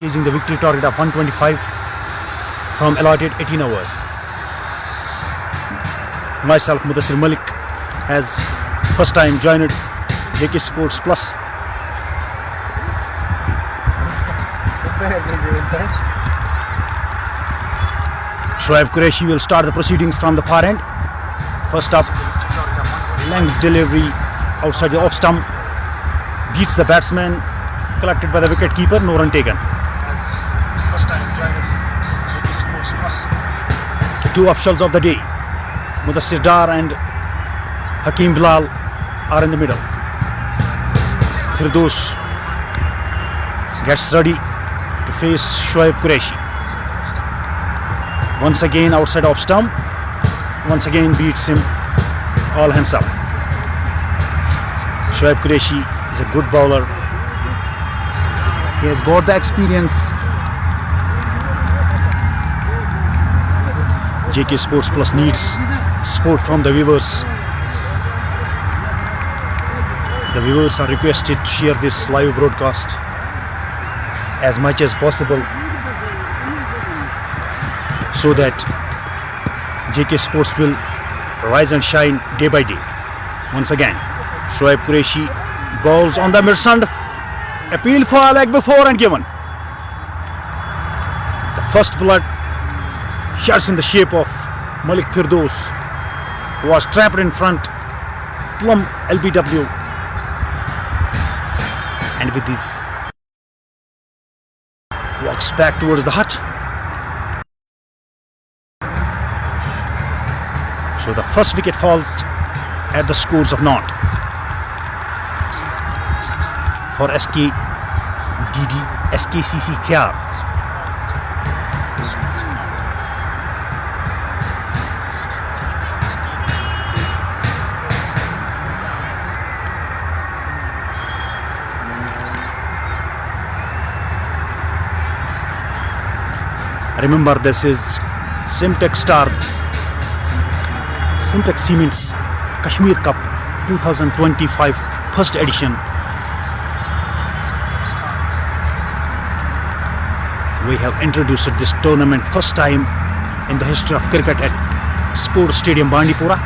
chasing the victory target of 125 from allotted 18 hours. Myself, Mudassir Malik, has first time joined JK Sports Plus. Shoaib Qureshi will start the proceedings from the far end. First up, length delivery outside the off stump, beats the batsman, collected by the wicket keeper, no run taken. First time joined JK Sports Plus. The two officials of the day, Mudassir Dar and Hakeem Bilal, are in the middle. Firdaus gets ready to face Shoaib Qureshi. Once again outside off stump, once again beats him all hands up. Shoaib Qureshi is a good bowler. He has got the experience. JK Sports Plus needs support from the viewers. The viewers are requested to share this live broadcast as much as possible so that JK Sports will rise and shine day by day. Once again, Shoaib Qureshi bowls on the mid-stump. Appeal for a leg before and given. The first blood shots in the shape of Malik Firdaus, who was trapped in front, plumb LBW, and with this walks back towards the hut. So the first wicket falls at the scores of naught for SKCC Khyar. Remember, this is Simtex Cement's Kashmir Cup 2025 first edition. We have introduced this tournament first time in the history of cricket at Sports Stadium Bandipora.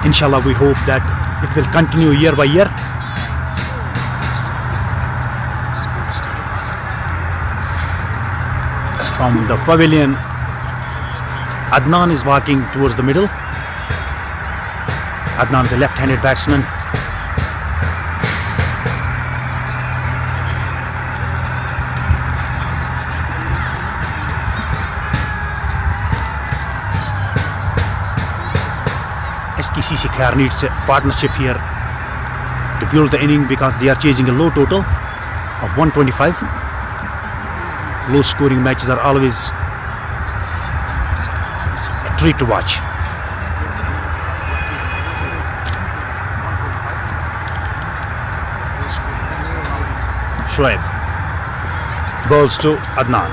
Inshallah, we hope that it will continue year by year. From the pavilion, Adnan is walking towards the middle. Adnan is a left-handed batsman. SKCC Khyar needs a partnership here to build the inning because they are chasing a low total of 125. Low scoring matches are always a treat to watch. Shoaib bowls to Adnan,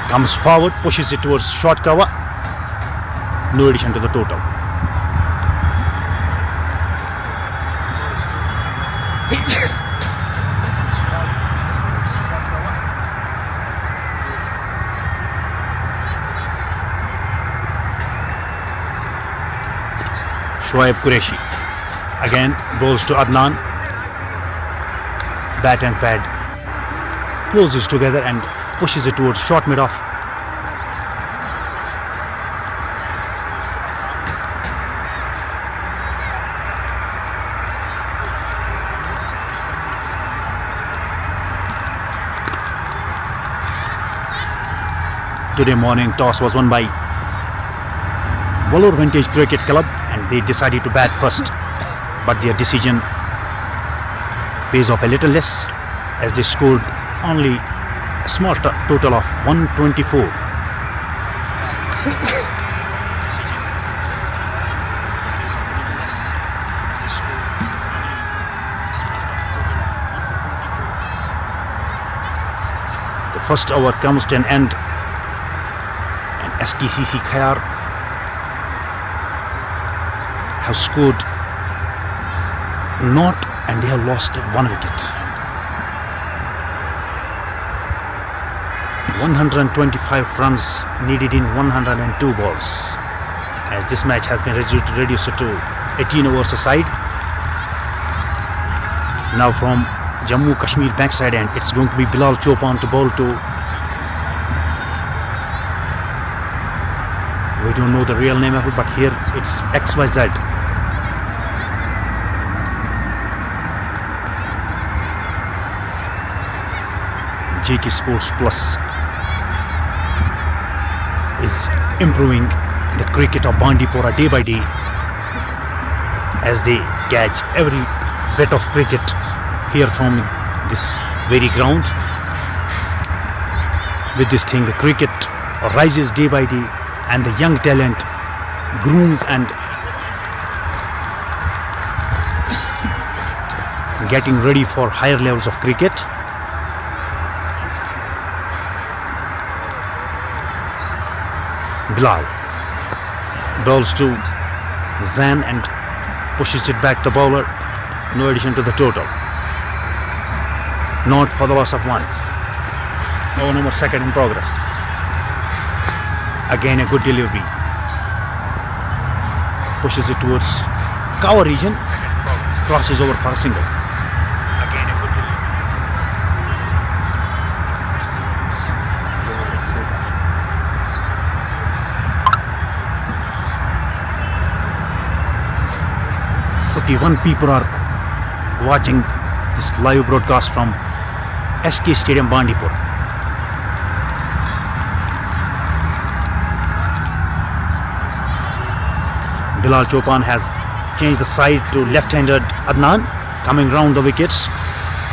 comes forward, pushes it towards short cover, no addition to the total. Shoaib Qureshi again bowls to Adnan. Bat and pad closes together and pushes it towards short mid-off. Today morning toss was won by Vellore Vintage Cricket Club and they decided to bat first, but their decision pays off a little less as they scored only a small total of 124. The first over comes to an end and SKCC Khyar have scored naught and they have lost one wicket. 125 runs needed in 102 balls, as this match has been reduced to 18 overs a side. Now from Jammu Kashmir backside end, it's going to be Bilal Chaupan to bowl to. We don't know the real name of it, but here it's XYZ. JK Sports Plus is improving the cricket of Bandipora day by day, as they catch every bit of cricket here from this very ground. With this thing, the cricket rises day by day, and the young talent grooms and getting ready for higher levels of cricket. Bilal bowls to Zan and pushes it back the bowler. No addition to the total. Not for the loss of one. Over number second in progress. Again a good delivery. Pushes it towards cover region. Crosses over for a single. Again a good delivery. 41 people are watching this live broadcast from SK Stadium, Bandipur. Bilal Chaupan has changed the side to left-handed Adnan, coming round the wickets.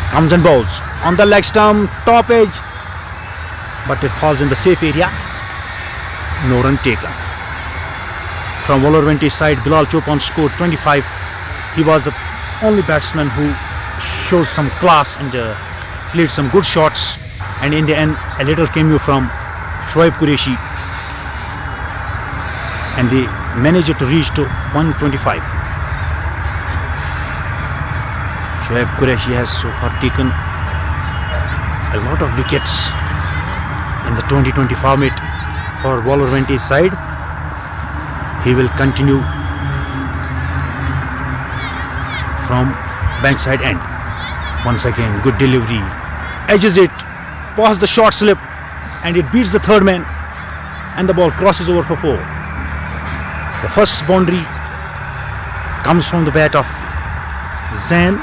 Comes and bowls on the leg stump, top edge, but it falls in the safe area. No run taken. From Wolverhampton side, Bilal Chaupan scored 25. He was the only batsman who shows some class and played some good shots, and in the end a little cameo from Shoaib Qureshi, and they managed to reach to 125. Shoaib Qureshi has so far taken a lot of wickets in the 2020 format for Wolverhampton side. He will continue from bankside end. Once again, good delivery, edges it, past the short slip, and it beats the third man, and the ball crosses over for four. The first boundary comes from the bat of Zain.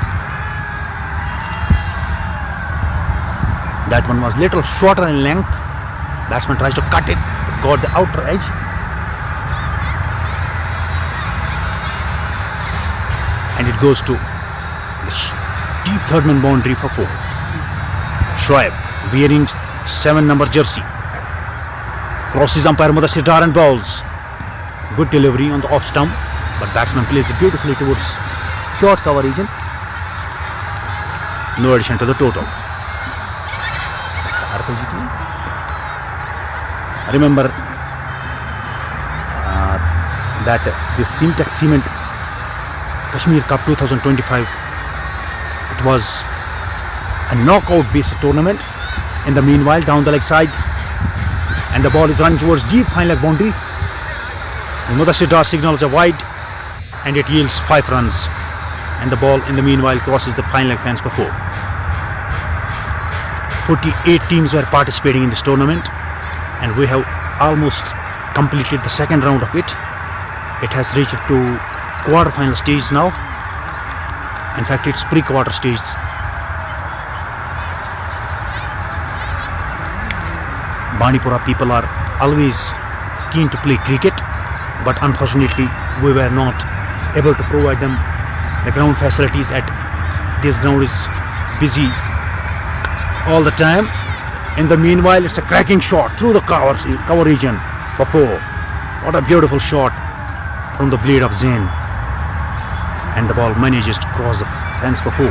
That one was little shorter in length. Batsman tries to cut it, got the outer edge. And it goes to the deep third man boundary for four. Shoaib wearing 7 number jersey crosses umpire Mudassir Dar and bowls. Good delivery on the off stump, but batsman plays it beautifully towards short cover region. No addition to the total. Remember that this Sintex Cement Kashmir Cup 2025, it was a knockout based tournament. In the meanwhile, down the leg side, and the ball is running towards deep fine leg boundary, and Mudassir Dar signals a wide, and it yields 5 runs, and the ball in the meanwhile crosses the fine leg fence for 4. 48 teams were participating in this tournament, and we have almost completed the second round of it. It has reached to quarter-final stage now. In fact, it's pre-quarter stage. Bandipora people are always keen to play cricket, but unfortunately we were not able to provide them the ground facilities. At this ground is busy all the time. In the meanwhile, it's a cracking shot through the cover region for 4. What a beautiful shot from the blade of Zain, and the ball manages to cross the fence for 4.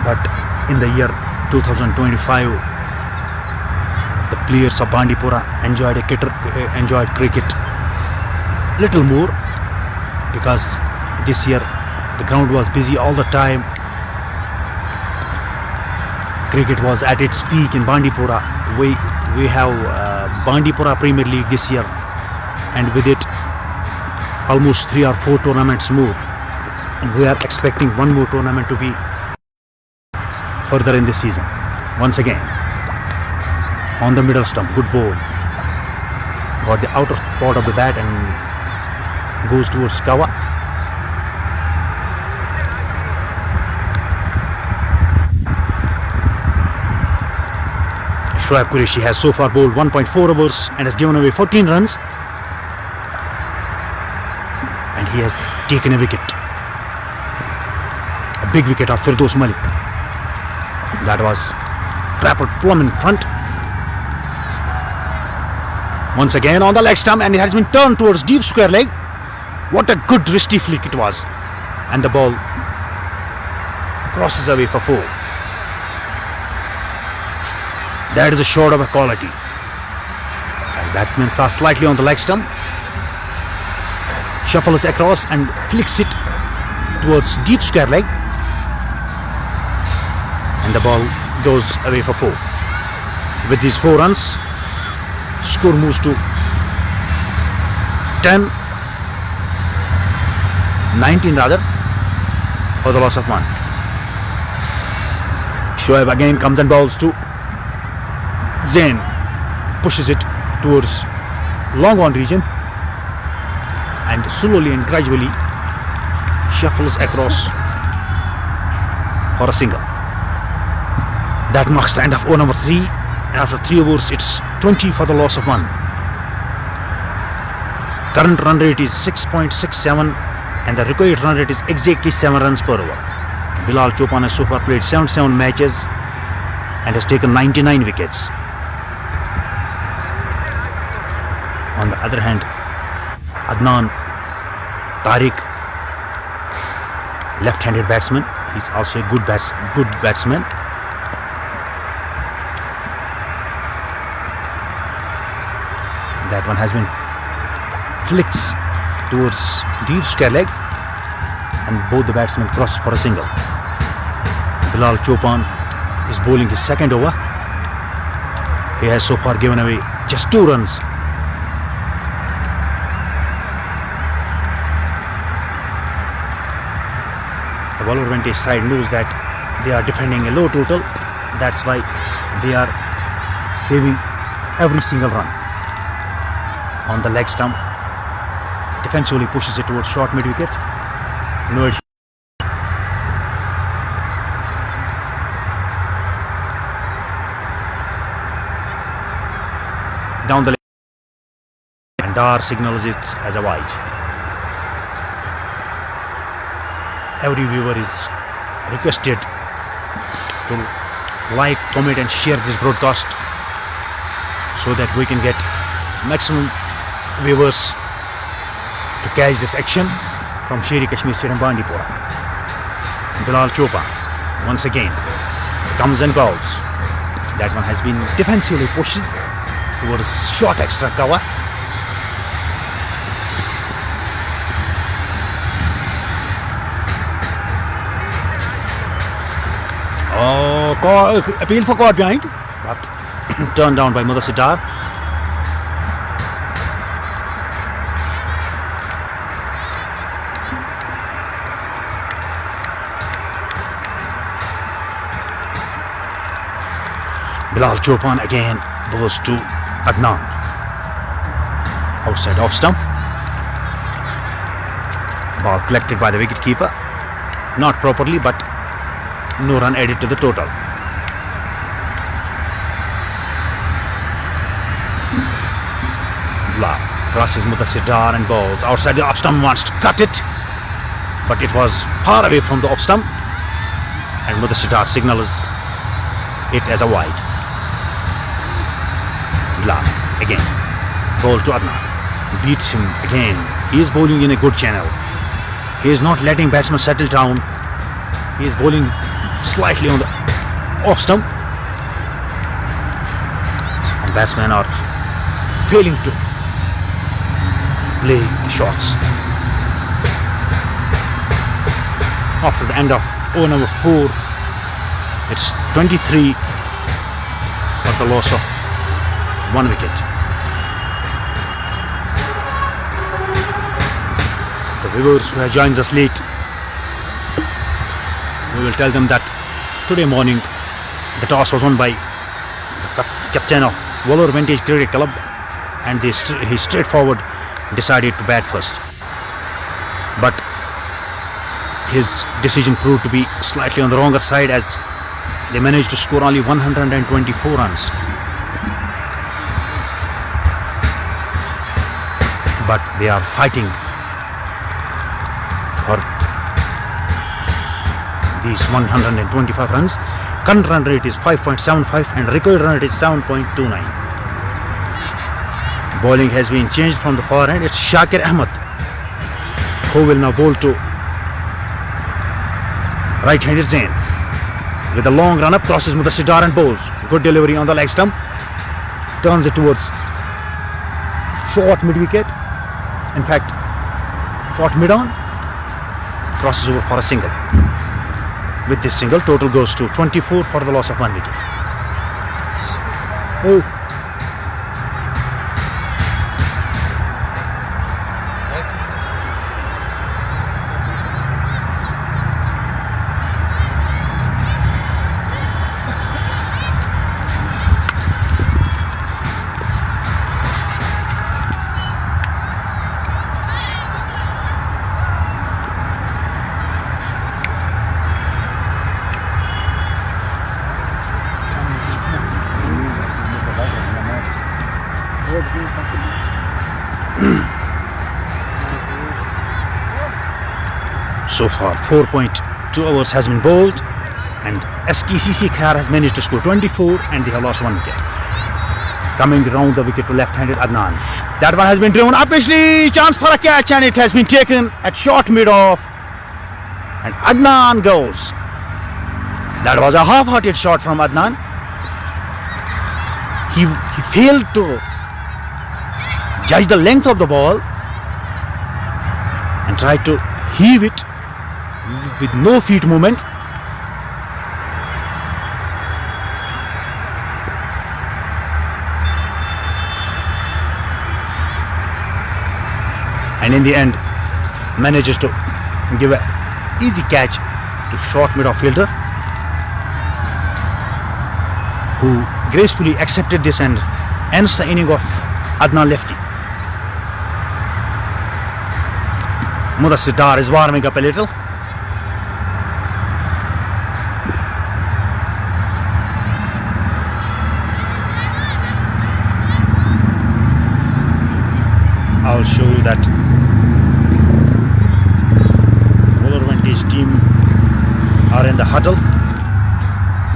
But in the year 2025, the players of Bandipora enjoyed cricket little more, because this year the ground was busy all the time. cricket was at its peak in Bandipora. We have Bandipora Premier League this year, and with it almost 3 or 4 tournaments more, and we are expecting one more tournament to be further in this season. Once again on the middle stump, good ball, got the outer part of the bat and goes towards cover. Shoaib Qureshi has so far bowled 1.4 overs and has given away 14 runs, and he has taken a wicket, a big wicket of Firdaus Malik. That was trapped plumb in front. Once again on the leg stump, and it has been turned towards deep square leg. What a good wristy flick it was, and the ball crosses away for 4. That is a shot of a quality. And batsman starts slightly on the leg stump, shuffles across and flicks it towards deep square leg, and the ball goes away for 4. With these 4 runs, score moves to 19 rather, for the loss of 1. Shoaib again comes and bowls to Zain, pushes it towards long on region and slowly and gradually shuffles across for a single. That marks the end of over number 3. After 3 overs, it's 20 for the loss of 1. Current run rate is 6.67 and the required run rate is exactly 7 runs per over. Bilal Chaupan has so far played 77 matches and has taken 99 wickets. On the other hand, Adnan Tariq, left-handed batsman, he's also a good batsman. That one has been flicks towards deep square leg, and both the batsmen cross for a single. Bilal Chaupan is bowling his second over. He has so far given away just 2 runs. The bowler Ventesh side knows that they are defending a low total. That's why they are saving every single run. On the leg stump, defensively pushes it towards short mid wicket. No issue. Down the leg, and Dar signals it as a wide. Every viewer is requested to like, comment and share this broadcast so that we can get maximum viewers to catch this action from Sher-e Kashmir Stadium, Bandipora. Bilal Chaupan once again comes and bowls. That one has been defensively pushed towards short extra cover. Appeal for caught behind, but turned down by Mudassir Dar. Bilal Chaupan again goes to Adnan. Outside off stump. Ball collected by the wicketkeeper. Not properly, but no run added to the total. Crosses Mudassir Dar and bowls outside the off stump, wants to cut it, but it was far away from the off stump, and Mudassir Dar signals it as a wide. Bilal again, ball to Adnan, beats him again. He is bowling in a good channel. He is not letting batsmen settle down. He is bowling slightly on the off stump, and batsmen are failing to play the shots. After the end of over number 4, it's 23 for the loss of 1 wicket. The viewers who have joined us late, we will tell them that today morning the toss was won by the captain of Vellore Vintage Cricket Club, and he straightforward decided to bat first. But his decision proved to be slightly on the wronger side, as they managed to score only 124 runs. But they are fighting for these 125 runs. Current run rate is 5.75 and record run rate is 7.29. Bowling has been changed from the far end. It's Shakir Ahmed who will now bowl to right-handed Zain. With a long run up, crosses Mudassir Dar and bowls. Good delivery on the leg stump. Turns it towards short mid-wicket. In fact, short mid-on. Crosses over for a single. With this single, total goes to 24 for the loss of 1 wicket. Oh. So far, 4.2 overs has been bowled, and SKCC Khayyar has managed to score 24, and they have lost 1 wicket. Coming round the wicket to left-handed Adnan. That one has been driven up initially, chance for a catch, and it has been taken at short mid-off, and Adnan goes. That was a half-hearted shot from Adnan. He failed to judge the length of the ball and tried to heave it with no feet movement. And in the end manages to give an easy catch to short mid-off fielder, who gracefully accepted this and ends the inning of Adnan lefty. Mudassir Dar is warming up a little. I'll show you that Vellore Vintage team are in the huddle.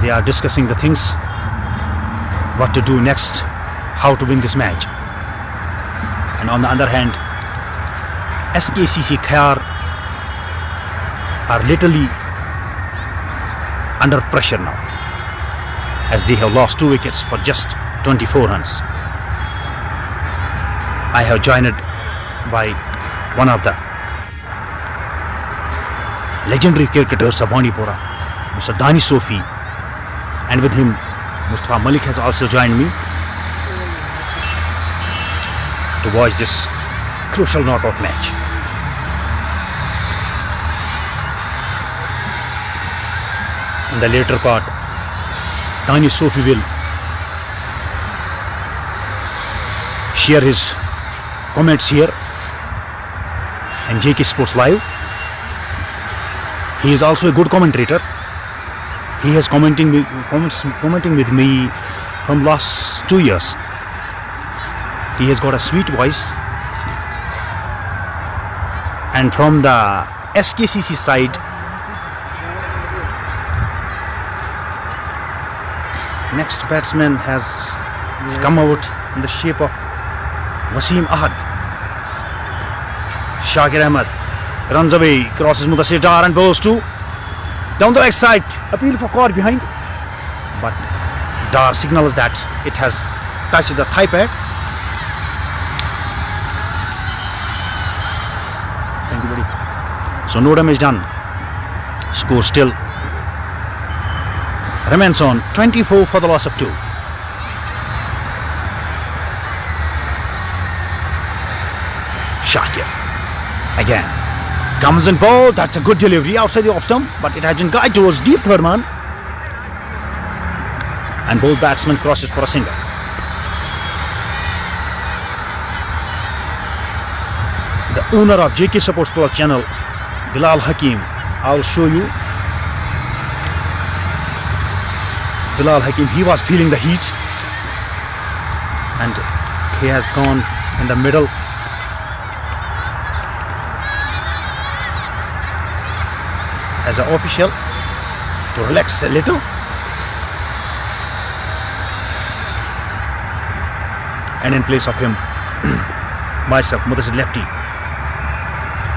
They are discussing the things, what to do next, how to win this match. And on the other hand, SKCC Khayyar are literally under pressure now, as they have lost 2 wickets for just 24 runs. I have joined by one of the legendary cricketers of Bandipora, Mr. Danish Sofi, and with him Mustafa Malik has also joined me to watch this crucial knockout match. In the later part, Danish Sofi will share his comments here and JK Sports Live. He is also a good commentator. He has commenting with me from last 2 years. He has got a sweet voice, and from the SKCC side, next batsman has come out in the shape of Wasim Ahad. Shakir Ahmed runs away, crosses Mudassir Dar and bowls to down the leg side. Appeal for caught behind, but Dar signals that it has touched the thigh pad. Thank you, buddy. So no damage done. Score still Remains on 24 for the loss of 2. Shakir again comes in ball. That's a good delivery outside the off stump, but it hasn't guided towards deep third man. And both batsmen crosses for a single. The owner of JK Sports Plus channel, Bilal Hakim, I'll show you. Bilal Hakim, he was feeling the heat and he has gone in the middle. As an official to relax a little. And in place of him, myself, Mudassir Lefty,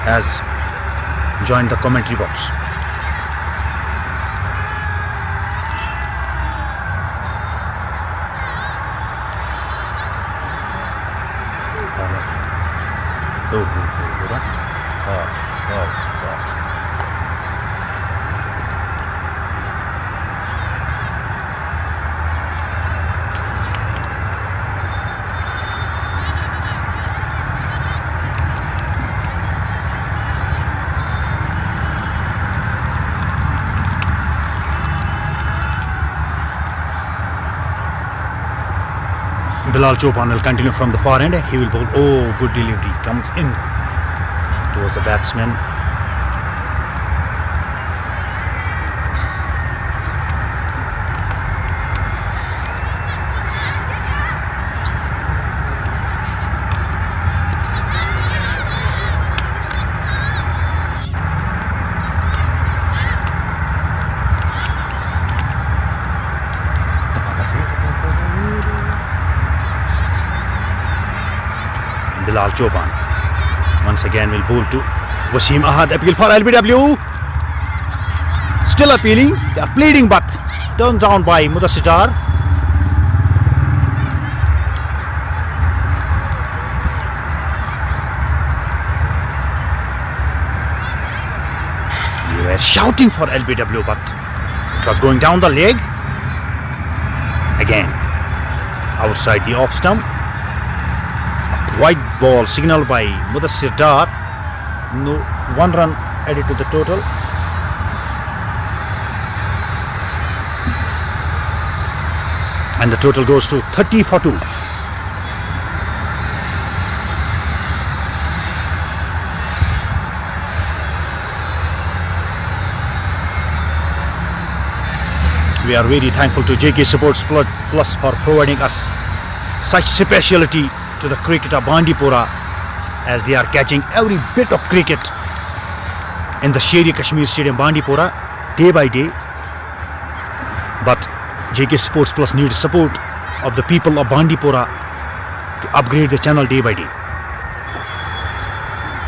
has joined the commentary box. Bilal Chaupan will continue from the far end. He will bowl. Oh, good delivery. Comes in towards the batsman. Bilal Chaupan once again will bowl to Wasim Ahad. Appeal for LBW. Still appealing. They are pleading, but turned down by Mudassir Dar. You were shouting for LBW, but it was going down the leg. Again, outside the off stump. White ball signaled by Mudassir Dar. No, 1 run added to the total. And the total goes to 30 for 2. We are very thankful to JK Sports Plus for providing us such speciality to the cricket of Bandipora, as they are catching every bit of cricket in the Sher-e-Kashmir Stadium, Bandipora, day by day. But JK Sports Plus needs support of the people of Bandipora to upgrade the channel day by day.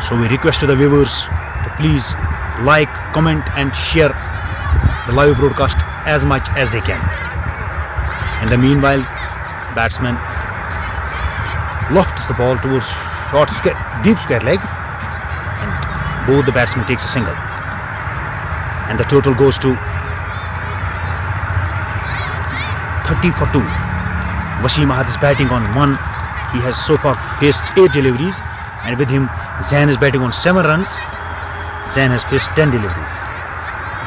So we request to the viewers to please like, comment and share the live broadcast as much as they can. In the meanwhile, batsman lofts the ball towards short square, deep square leg, and both the batsmen takes a single, and the total goes to 30 for 2. Wasim Ahad is batting on 1. He has so far faced 8 deliveries, and with him Zain is batting on 7 runs. Zain has faced 10 deliveries.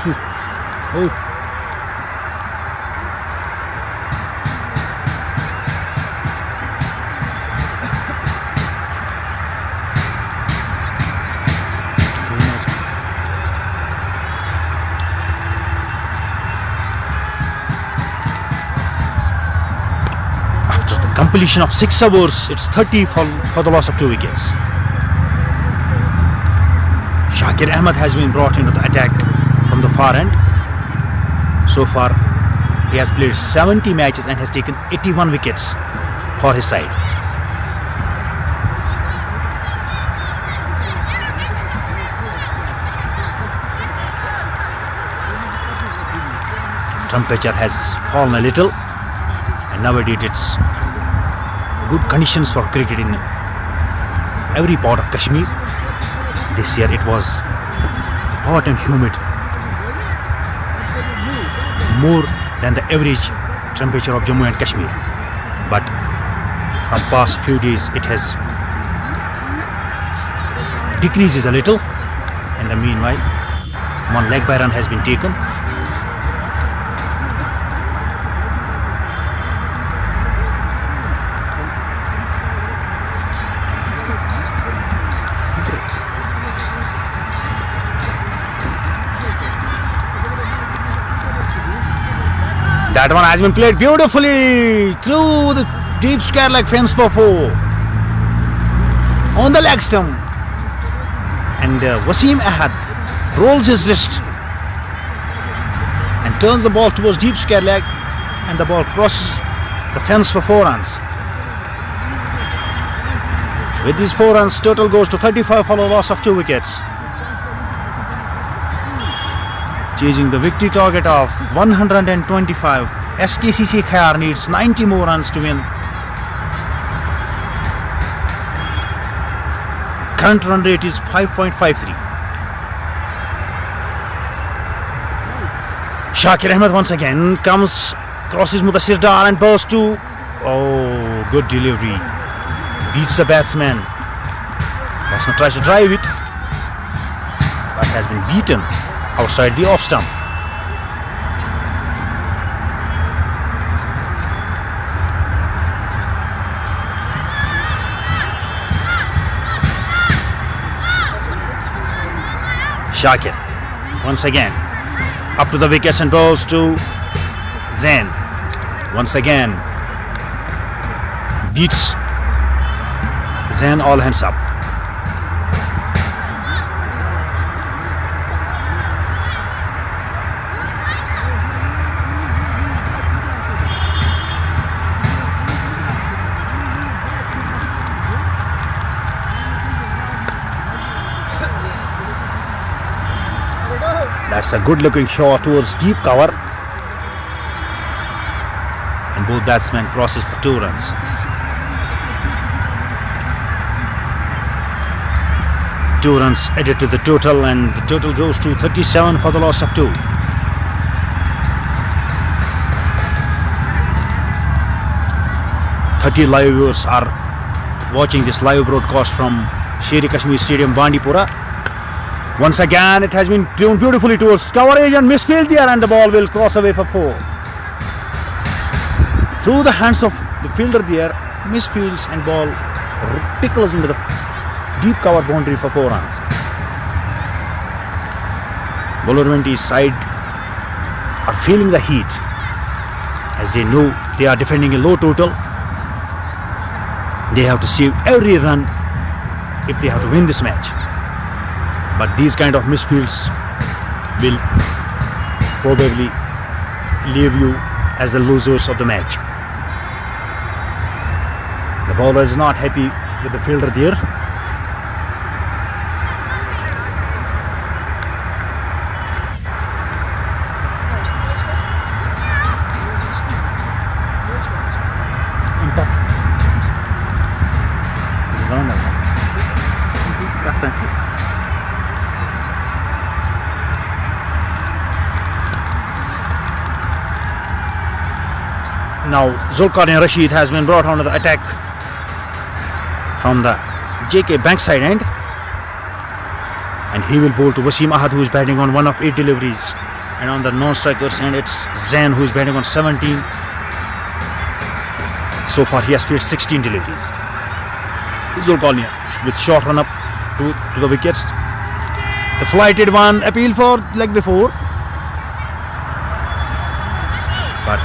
Shoot. Oh. Completion of 6 overs, it's 30 for the loss of 2 wickets. Shakir Ahmed has been brought into the attack from the far end. So far, he has played 70 matches and has taken 81 wickets for his side. Temperature has fallen a little, and nowadays it's good conditions for cricket in every part of Kashmir. This year it was hot and humid, more than the average temperature of Jammu and Kashmir. But from past few days it has decreases a little. In the meanwhile, one leg by run has been taken. That one has been played beautifully through the deep square leg fence for 4 on the leg stump, and Wasim Ahad rolls his wrist and turns the ball towards deep square leg, and the ball crosses the fence for 4 runs. With these 4 runs, total goes to 35 for a loss of 2 wickets. Chasing the victory target of 125, SKCC Khair needs 90 more runs to win. Current run rate is 5.53. Shakir Ahmed once again crosses Mudassir Dar and bursts to, oh, good delivery. Beats the batsman. Batsman tries to drive it, but has been beaten outside the off stump. Shakir once again up to the wickets and balls to Zain. Once again beats Zain all hands up. That's a good looking shot towards deep cover, and both batsmen crosses for 2 runs. Two runs added to the total, and the total goes to 37 for the loss of 2. Live viewers are watching this live broadcast from Sher-e-Kashmir Stadium, Bandipora. Once again, it has been tuned beautifully towards coverage and misfield there, and the ball will cross away for 4. Through the hands of the fielder there, misfields and ball tickles into the deep cover boundary for 4 runs. Bowler 20's side are feeling the heat as they know they are defending a low total. They have to save every run if they have to win this match. But these kind of misfields will probably leave you as the losers of the match. The bowler is not happy with the fielder there. Now Zulkarnain Rashid has been brought onto the attack from the JK bankside end, and he will bowl to Wasim Ahad, who is batting on 1 of 8 deliveries, and on the non-strikers end it's Zain, who is batting on 17. So far he has faced 16 deliveries. Zulkarnain with short run up to the wickets. The flighted one, appeal for leg before, but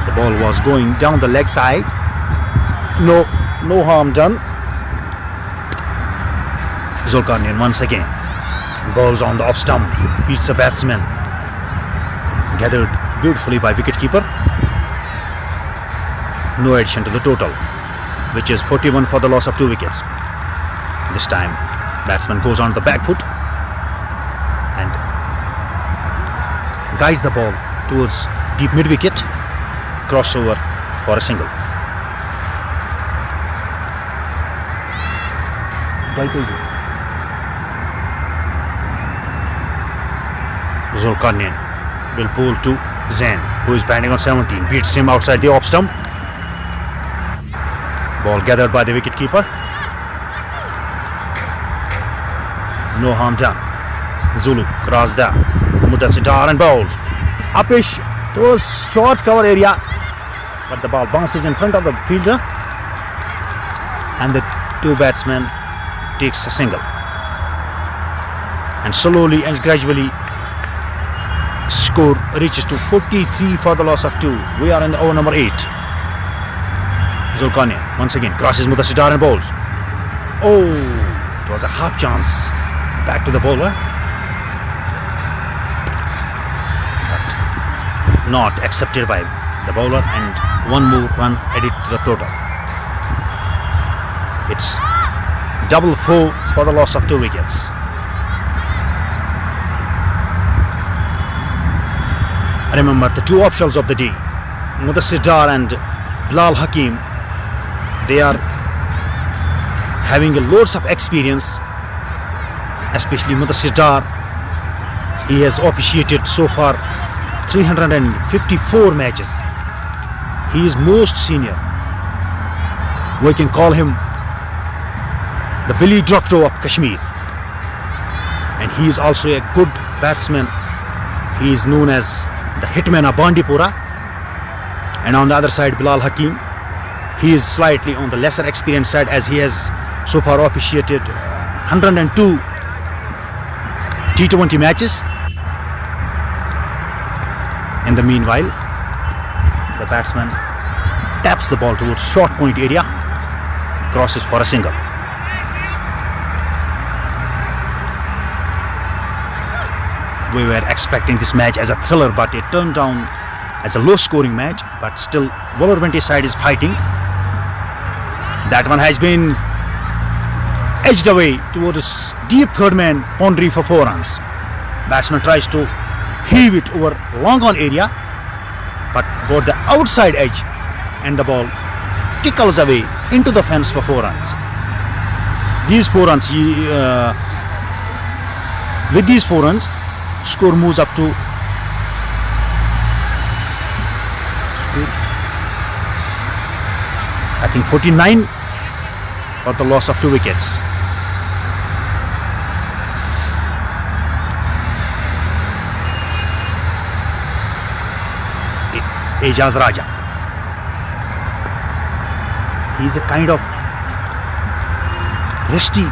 the ball was going down the leg side. No harm done. Zulkarnain once again balls on the off stump, beats the batsman, gathered beautifully by wicketkeeper. No addition to the total, which is 41 for the loss of 2 wickets. This time batsman goes on the back foot and guides the ball towards deep mid wicket, crossover for a single. Zulkarnain will pull to Zain, who is batting on 17. Beats him outside the off stump. Ball gathered by the wicketkeeper. No harm done. Zulu crossed there. Mudassir Dar and bowls. Upish towards short cover area, but the ball bounces in front of the fielder, and the two batsmen takes a single. And slowly and gradually score reaches to 43 for the loss of 2. We are in the over number 8. Zulkarnain once again crosses Mudassir Dar and bowls. Oh, it was a half chance. Back to the bowler, but not accepted by the bowler, and one more run added to the total. It's double 4 for the loss of 2 wickets. Remember the two options of the day, Mudassir Dar and Bilal Hakim. They are having loads of experience, especially Mudassir Dar. He has officiated so far 354 matches. He is most senior. We can call him the Billy Doctor of Kashmir, and he is also a good batsman. He is known as the hitman of Bandipora. And on the other side, Bilal Hakim, he is slightly on the lesser experience side, as he has so far officiated 102 T20 matches. In the meanwhile, the batsman taps the ball towards short point area, crosses for a single. We were expecting this match as a thriller, but it turned down as a low scoring match. But still, Wolverhampton side is fighting. That one has been edged away towards deep third man Pondry for 4 runs. Batsman tries to heave it over long on area, but got the outside edge, and the ball tickles away into the fence for 4 runs. These 4 runs, with these 4 runs, score moves up to I think 49 for the loss of 2 wickets. Ejaz Raja. He is a kind of wristy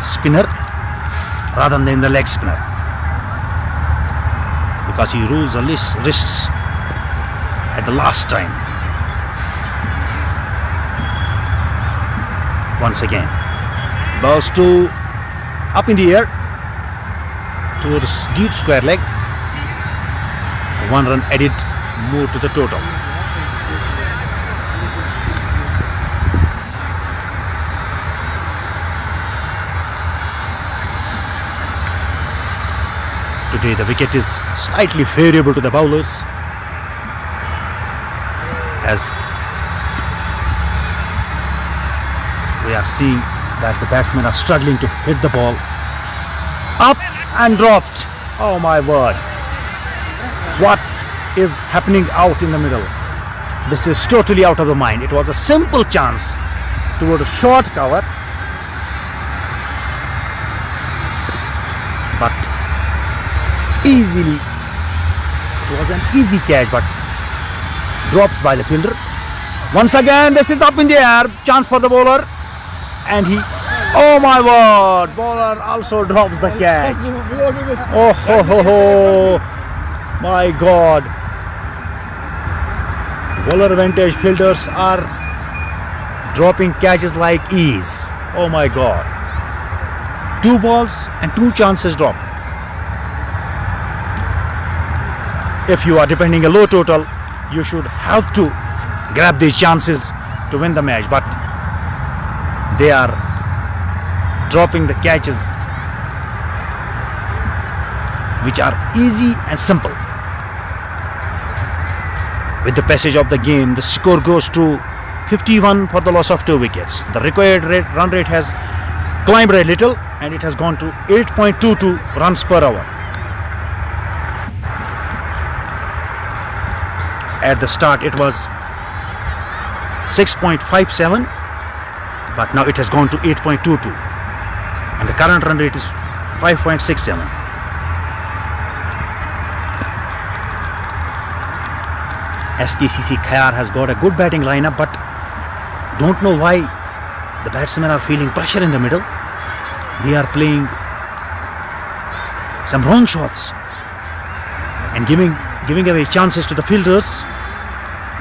spinner rather than the leg spinner, because he rules the wrists at the last time. Once again, balls to up in the air towards deep square leg. 1 run added more to the total. Today the wicket is slightly favourable to the bowlers, as we are seeing that the batsmen are struggling to hit the ball. Up and dropped. Oh my word. What is happening out in the middle? This is totally out of the mind. It was a simple chance toward a short cover, but easily, it was an easy catch, but drops by the fielder. Once again, this is up in the air. Chance for the bowler, and he, oh my word, bowler also drops the catch. Oh ho ho ho, my god. Bowler vintage fielders are dropping catches like ease. Oh my god. 2 balls and 2 chances dropped. If you are defending a low total, you should have to grab these chances to win the match, but they are dropping the catches which are easy and simple. With the passage of the game, the score goes to 51 for the loss of 2 wickets. The required run rate has climbed a little, and it has gone to 8.22 runs per hour. At the start it was 6.57, but now it has gone to 8.22, and the current run rate is 5.67. SKCC Khayyar has got a good batting lineup, but don't know why the batsmen are feeling pressure in the middle. They are playing some wrong shots and giving away chances to the fielders,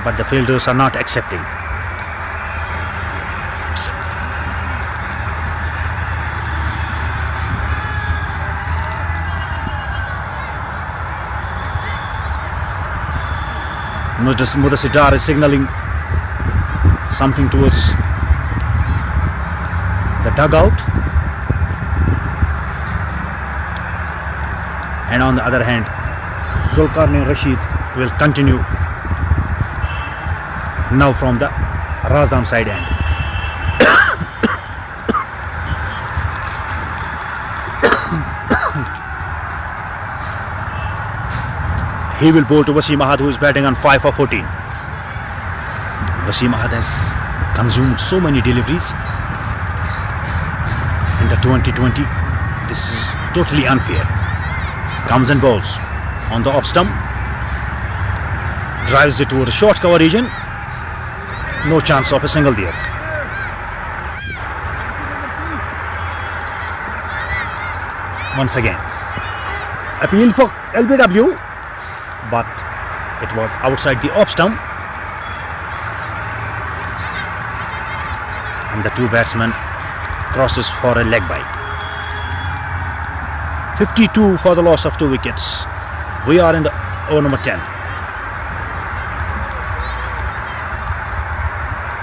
but the fielders are not accepting. Mudassir Dar is signaling something towards the dugout, and on the other hand Zulkarnain Rashid will continue now from the Razdam side end. He will bowl to Wasim Ahad, who is batting on 5 for 14. Wasim Ahad has consumed so many deliveries in the 2020. This is totally unfair. Comes and bowls on the off stump, drives it toward the short cover region. No chance of a single there. Once again, appeal for LBW, but it was outside the off stump, and the two batsmen crosses for a leg bite. 52 for the loss of 2 wickets. We are in the over number 10.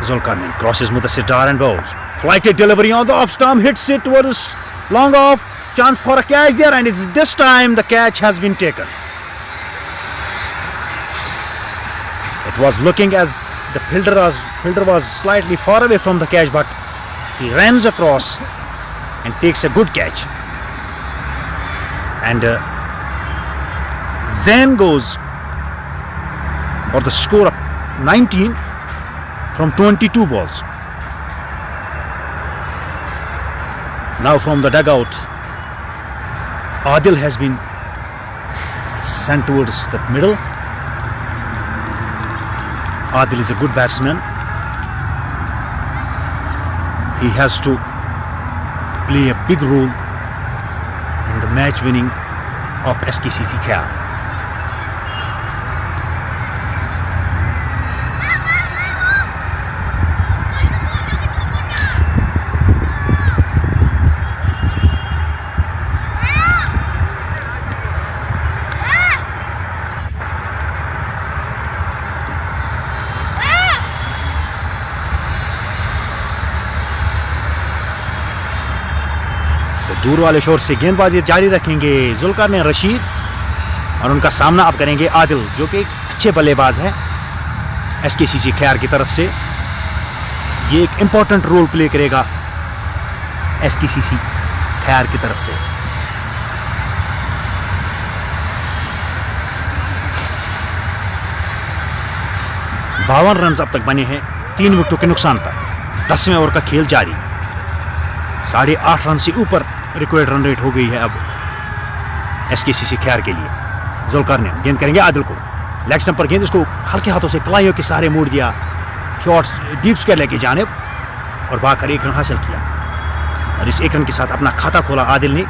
Zulkarnain crosses Mudassir Dar and bowls. Flighted delivery on the off stump, hits it towards long off. Chance for a catch there, and it's this time the catch has been taken. It was looking as the fielder was slightly far away from the catch, but he runs across and takes a good catch. And Zain goes for the score of 19 from 22 balls. Now from the dugout, Adil has been sent towards the middle. Adil is a good batsman. He has to play a big role in the match winning of SKCC Khayyar. दूर वाले शोर से गेंदबाजी जारी रखेंगे जुल्कारनैन रशीद, और उनका सामना अब करेंगे आदिल, जो कि एक अच्छे बल्लेबाज है एसकेसीसी खैयार की तरफ से। ये एक इंपॉर्टेंट रोल प्ले करेगा एसकेसीसी खैयार की तरफ से। बावन रन अब तक बने हैं 3 विकेटों के नुकसान पर। 10वें ओवर का खेल जारी। 8.5 रन से ऊपर रिक्वायर्ड रन रेट हो गई है अब एसकेसीसी खैयार के लिए। जुल्कारनैन गेंद करेंगे आदिल को, लेग स्टंप पर गेंद, इसको हल्के हाथों से कलाइयों के सहारे मोड़ दिया, शॉट्स डीप स्क्वायर लेग की जानिब, और भागकर 1 रन हासिल किया। और इस 1 रन के साथ अपना खाता खोला आदिल ने,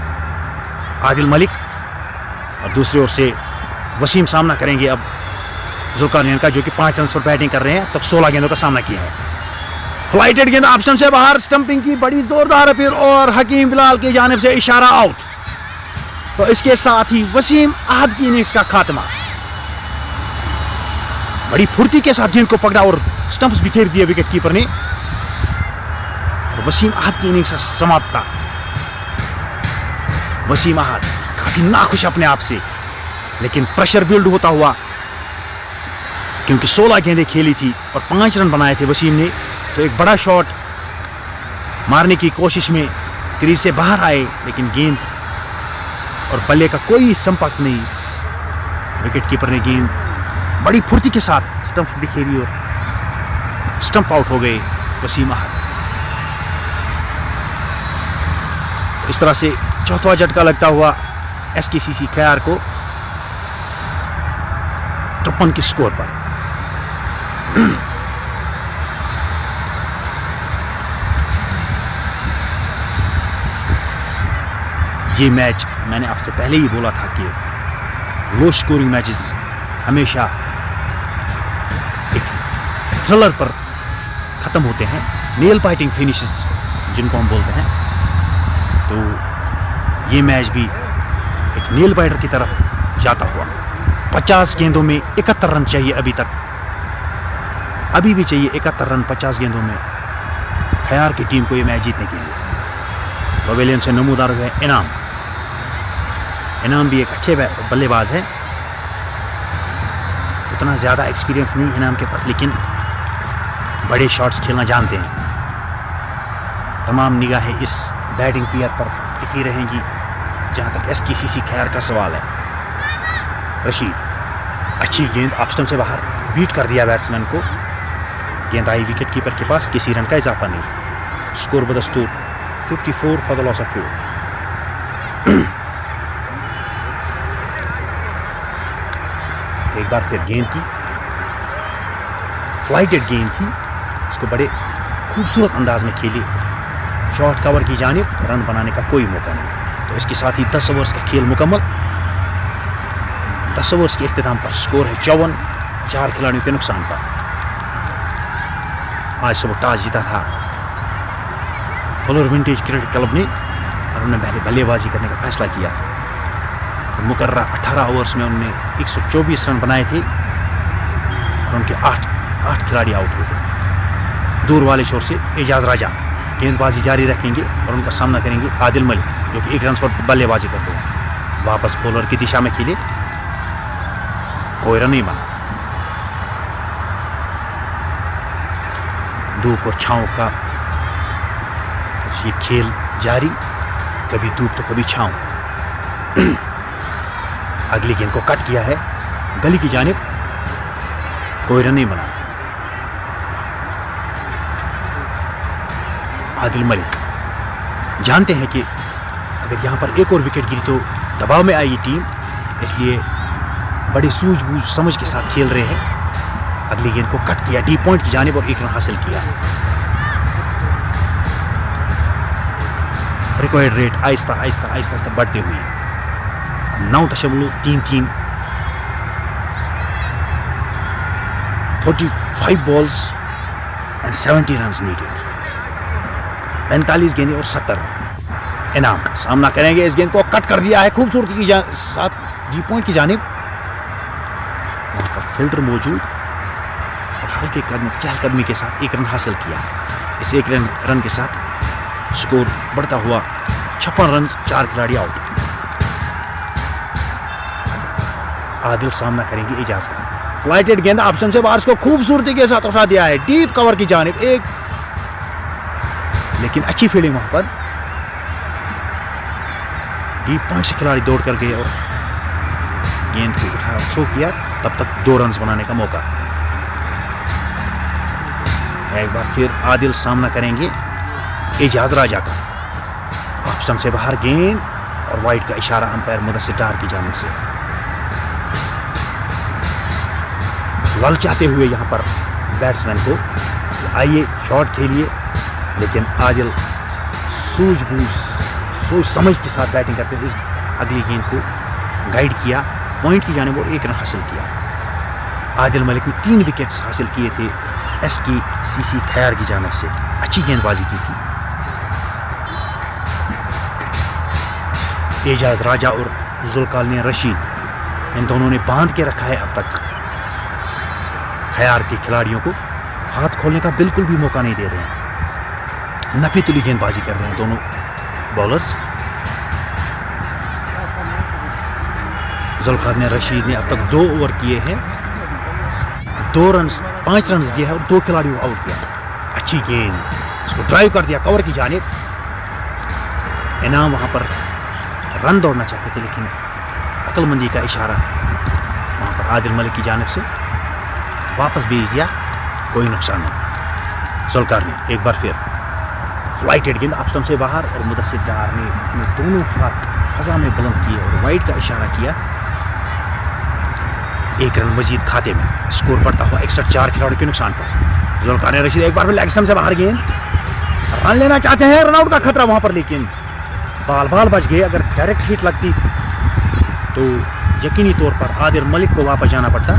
आदिल मलिक। और दूसरी ओर से वसीम सामना करेंगे अब जुल्कारनैन का, जो कि 5 रन पर बैटिंग कर रहे हैं, तक 16 गेंदों का सामना किया है। फ्लाइटेड गेंद ऑप्शन से बाहर, स्टंपिंग की बड़ी जोरदार अपील और हकीम बिलाल की जानिब से इशारा आउट। तो इसके साथ ही वसीम आहद की इनिंग्स का खात्मा। बड़ी फुर्ती के साथ गेंद को पकड़ा और स्टंप्स बिखेर दिए विकेट कीपर ने, और वसीम आहद की इनिंग्स का समाप्त था। वसीम आहद काफी नाखुश अपने आप से, लेकिन प्रेशर बिल्ड होता हुआ, क्योंकि 16 गेंदें खेली थी और 5 रन बनाए थे वसीम ने, तो एक बड़ा शॉट मारने की कोशिश में क्रीज से बाहर आए, लेकिन गेंद और बल्ले का कोई संपर्क नहीं। विकेट कीपर ने गेंद बड़ी फुर्ती के साथ स्टंप बिखेरी और स्टंप आउट हो गए वसीम अहद। इस तरह से चौथा झटका लगता हुआ एसकेसीसी खैर को 53 के स्कोर पर। ये मैच मैंने आपसे पहले ही बोला था कि लो स्कोरिंग मैचेस हमेशा एक थ्रिलर पर ख़त्म होते हैं, नेल फाइटिंग फिनिशेस जिनको हम बोलते हैं। तो ये मैच भी एक नेल बाइटर की तरफ जाता हुआ। 50 गेंदों में 71 रन चाहिए अभी तक, अभी भी चाहिए 71 रन 50 गेंदों में खैर की टीम को ये मैच जीतने के लिए। पवेलियन से नमूदार हुए इनाम भी एक अच्छे बल्लेबाज है, उतना ज़्यादा एक्सपीरियंस नहीं इनाम के पास, लेकिन बड़े शॉट्स खेलना जानते हैं। तमाम निगाहें इस बैटिंग पेयर पर टिकी रहेंगी जहां तक एसकेसीसी खैर का सवाल है। रशीद अच्छी गेंद ऑफ स्टंप से बाहर बीट कर दिया बैट्समैन को। गेंद आई विकेट कीपर के पास, किसी रन का इजाफा नहीं। स्कोर बदस्तूर 54 फॉर द लॉस ऑफ 4। एक बार फिर गेंद की फ्लाइटेड गेंद थी, इसको बड़े खूबसूरत अंदाज में खेली, शॉर्ट कवर की जानिब, रन बनाने का कोई मौका नहीं। तो इसके साथ ही 10 ओवर्स का खेल मुकम्मल। 10 ओवर्स के इख्तिताम पर स्कोर है 54, 4 खिलाड़ियों के नुकसान पर। आज सुबह टॉस जीता था फुलर विंटेज क्रिकेट क्लब ने और उन्होंने पहले बल्लेबाजी करने का फैसला किया था। तो मुकर्रर 18 ओवर्स में उन्होंने 124 रन बनाए थे और उनके 8 खिलाड़ी आउट हुए थे। दूर वाले छोर से एजाज राजा गेंदबाजी जारी रखेंगे और उनका सामना करेंगे आदिल मलिक, जो कि 1 रन पर बल्लेबाजी करते हैं। वापस बॉलर की दिशा में खेले, कोई रन नहीं बना। धूप और छांव का ये खेल जारी, कभी धूप तो कभी छांव। अगली गेंद को कट किया है गली की जानिब, कोई रन नहीं बना। आदिल मलिक जानते हैं कि अगर यहां पर एक और विकेट गिरी तो दबाव में आएगी टीम, इसलिए बड़े सूझबूझ समझ के साथ खेल रहे हैं। अगली गेंद को कट किया डीप पॉइंट की जानिब और 1 रन हासिल किया। रिक्वायर्ड रेट आहिस्ता आहिस्ता बढ़ते हुए 9.33, 45 बॉल्स एंड 70 रन नीडेड। 45 गेंदें और 70 रन। इनाम सामना करेंगे, इस गेंद को कट कर दिया है खूबसूरती के साथ डीप पॉइंट की जानिब। वहां पर फिल्टर मौजूद और हल्के चहलकदमी के साथ 1 रन हासिल किया। इस 1 रन के साथ स्कोर बढ़ता हुआ 56 रन, 4 खिलाड़ी आउट। आदिल सामना करेंगे एजाज का। फ्लाइटेड गेंद ऑप्शन से बाहर, को खूबसूरती के साथ उठा दिया है डीप कवर की जानिब, लेकिन अच्छी फील्डिंग वहां पर। डीप पॉइंट से खिलाड़ी दौड़ कर गए और गेंद को उठाया, थ्रो किया, तब तक 2 रन बनाने का मौका। एक बार फिर आदिल सामना करेंगे एजाज राजा का। ऑफ स्टंप से बाहर गेंद और वाइड का इशारा अंपायर मुदस्सिर डार की जानिब से। ललचाते हुए यहां पर बैट्समैन को कि आइए शॉट खेलिए, लेकिन आदिल सूझबूझ सोच समझ के साथ बैटिंग करते हुए अगली गेंद को गाइड किया पॉइंट की जानिब और 1 रन हासिल किया। आदिल मलिक ने 3 विकेट्स हासिल किए थे एसकेसीसी खैर की जानिब से। अच्छी गेंदबाजी की थी। एजाज राजा और जुल्कारनैन रशीद इन दोनों ने बांध के रखा है अब तक। खैर के खिलाड़ियों को हाथ खोलने का बिल्कुल भी मौका नहीं दे रहे हैं। नफी तुली गेंदबाजी कर रहे हैं दोनों बॉलर्स। जुल्कारनैन रशीद ने अब तक 2 ओवर किए हैं, 5 रन दिए हैं और 2 खिलाड़ियों को आउट किया। अच्छी गेंद, इसको ड्राइव कर दिया कवर की जानिब। इनाम वहां पर रन दौड़ना चाहते थे, लेकिन अक्लमंदी का इशारा वहां पर आदिल मलिक की जानिब से। वापस भेज दिया, कोई नुकसान नहीं। जुल्फकार ने एक बार फिर फ्लाइटेड गेंद ऑफ स्टंप से बाहर और मुदस्सिर डार ने अपने दोनों हाथ फजा में बुलंद किए और वाइड का इशारा किया। एक रन मजीद खाते में, स्कोर बढ़ता हुआ 61, 4 खिलाड़ियों के नुकसान पर। जुल्फकार रशीद एक बार फिर लेग स्टंप से बाहर गेंद, रन लेना चाहते हैं, रनआउट का खतरा वहां पर, लेकिन बाल बच गए। अगर डायरेक्ट हिट लगती तो यकीनी तौर पर आदिल मलिक को वापस जाना पड़ता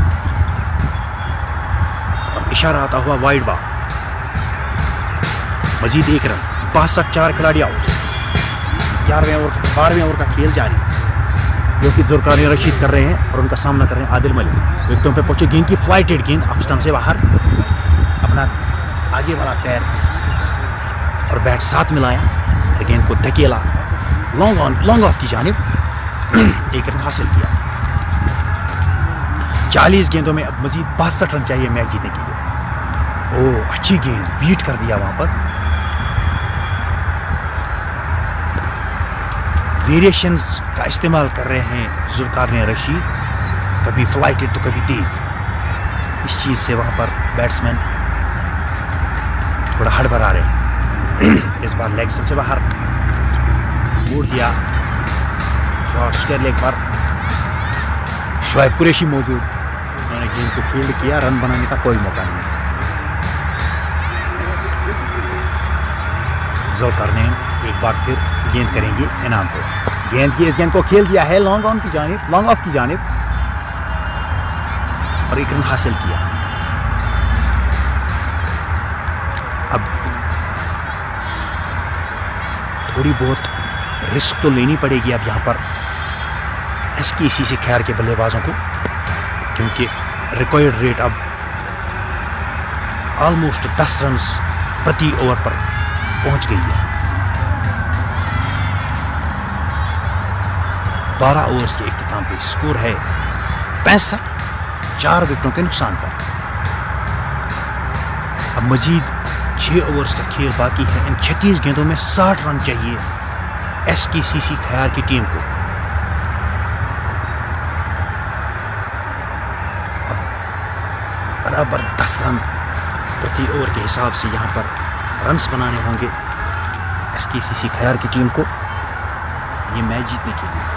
और इशारा आता हुआ वाइड बॉल। मजीद एक रन, 62, 4 खिलाड़ी आउट। 11वें ओवर 12वें ओवर का खेल जारी, जो कि जुल्फकार रशीद कर रहे हैं और उनका सामना कर रहे हैं आदिल मलिक। विकेटों पे पहुंचे, गेंद की फ्लाइटेड गेंद ऑफ स्टंप से बाहर, अपना आगे वाला पैर और बैट साथ मिलाया और गेंद को धकेला लॉन्ग ऑफ की जानिब। एक रन हासिल किया। 40 गेंदों में अब मजीद 62 रन चाहिए मैच जीतने के लिए। ओह, अच्छी गेंद, बीट कर दिया वहां पर। वेरिएशंस का इस्तेमाल कर रहे हैं जुल्फकार रशीद, कभी फ्लाइटेड तो कभी तेज। इस चीज से वहां पर बैट्समैन थोड़ा हड़बड़ा रहे हैं। इस बार लेग स्टंप से बाहर मोड़ दिया, शॉर्ट स्क्वायर लेग पर शोएब कुरैशी मौजूद, उन्होंने गेंद को फील्ड किया, रन बनाने का कोई मौका नहीं। जुल्फकार ने एक बार फिर गेंद करेंगे इनाम को। इस गेंद को खेल दिया है लॉन्ग ऑफ की जानिब और एक रन हासिल किया। अब थोड़ी बहुत रिस्क तो लेनी पड़ेगी अब यहां पर SKCC खैर के बल्लेबाजों को, क्योंकि रिक्वायर्ड रेट अब ऑलमोस्ट 10 रन प्रति ओवर पर पहुंच गई है। 12 ओवर्स के इख्तिताम पे स्कोर है 65, 4 विकेटों के नुकसान पर। अब मजीद 6 ओवर्स का खेल बाकी है। इन 36 गेंदों में 60 रन चाहिए SKCC खैर की टीम को। अब बराबर 10 रन प्रति ओवर के हिसाब से यहां पर रन्स बनाने होंगे SKCC खैर की टीम को ये मैच जीतने के लिए।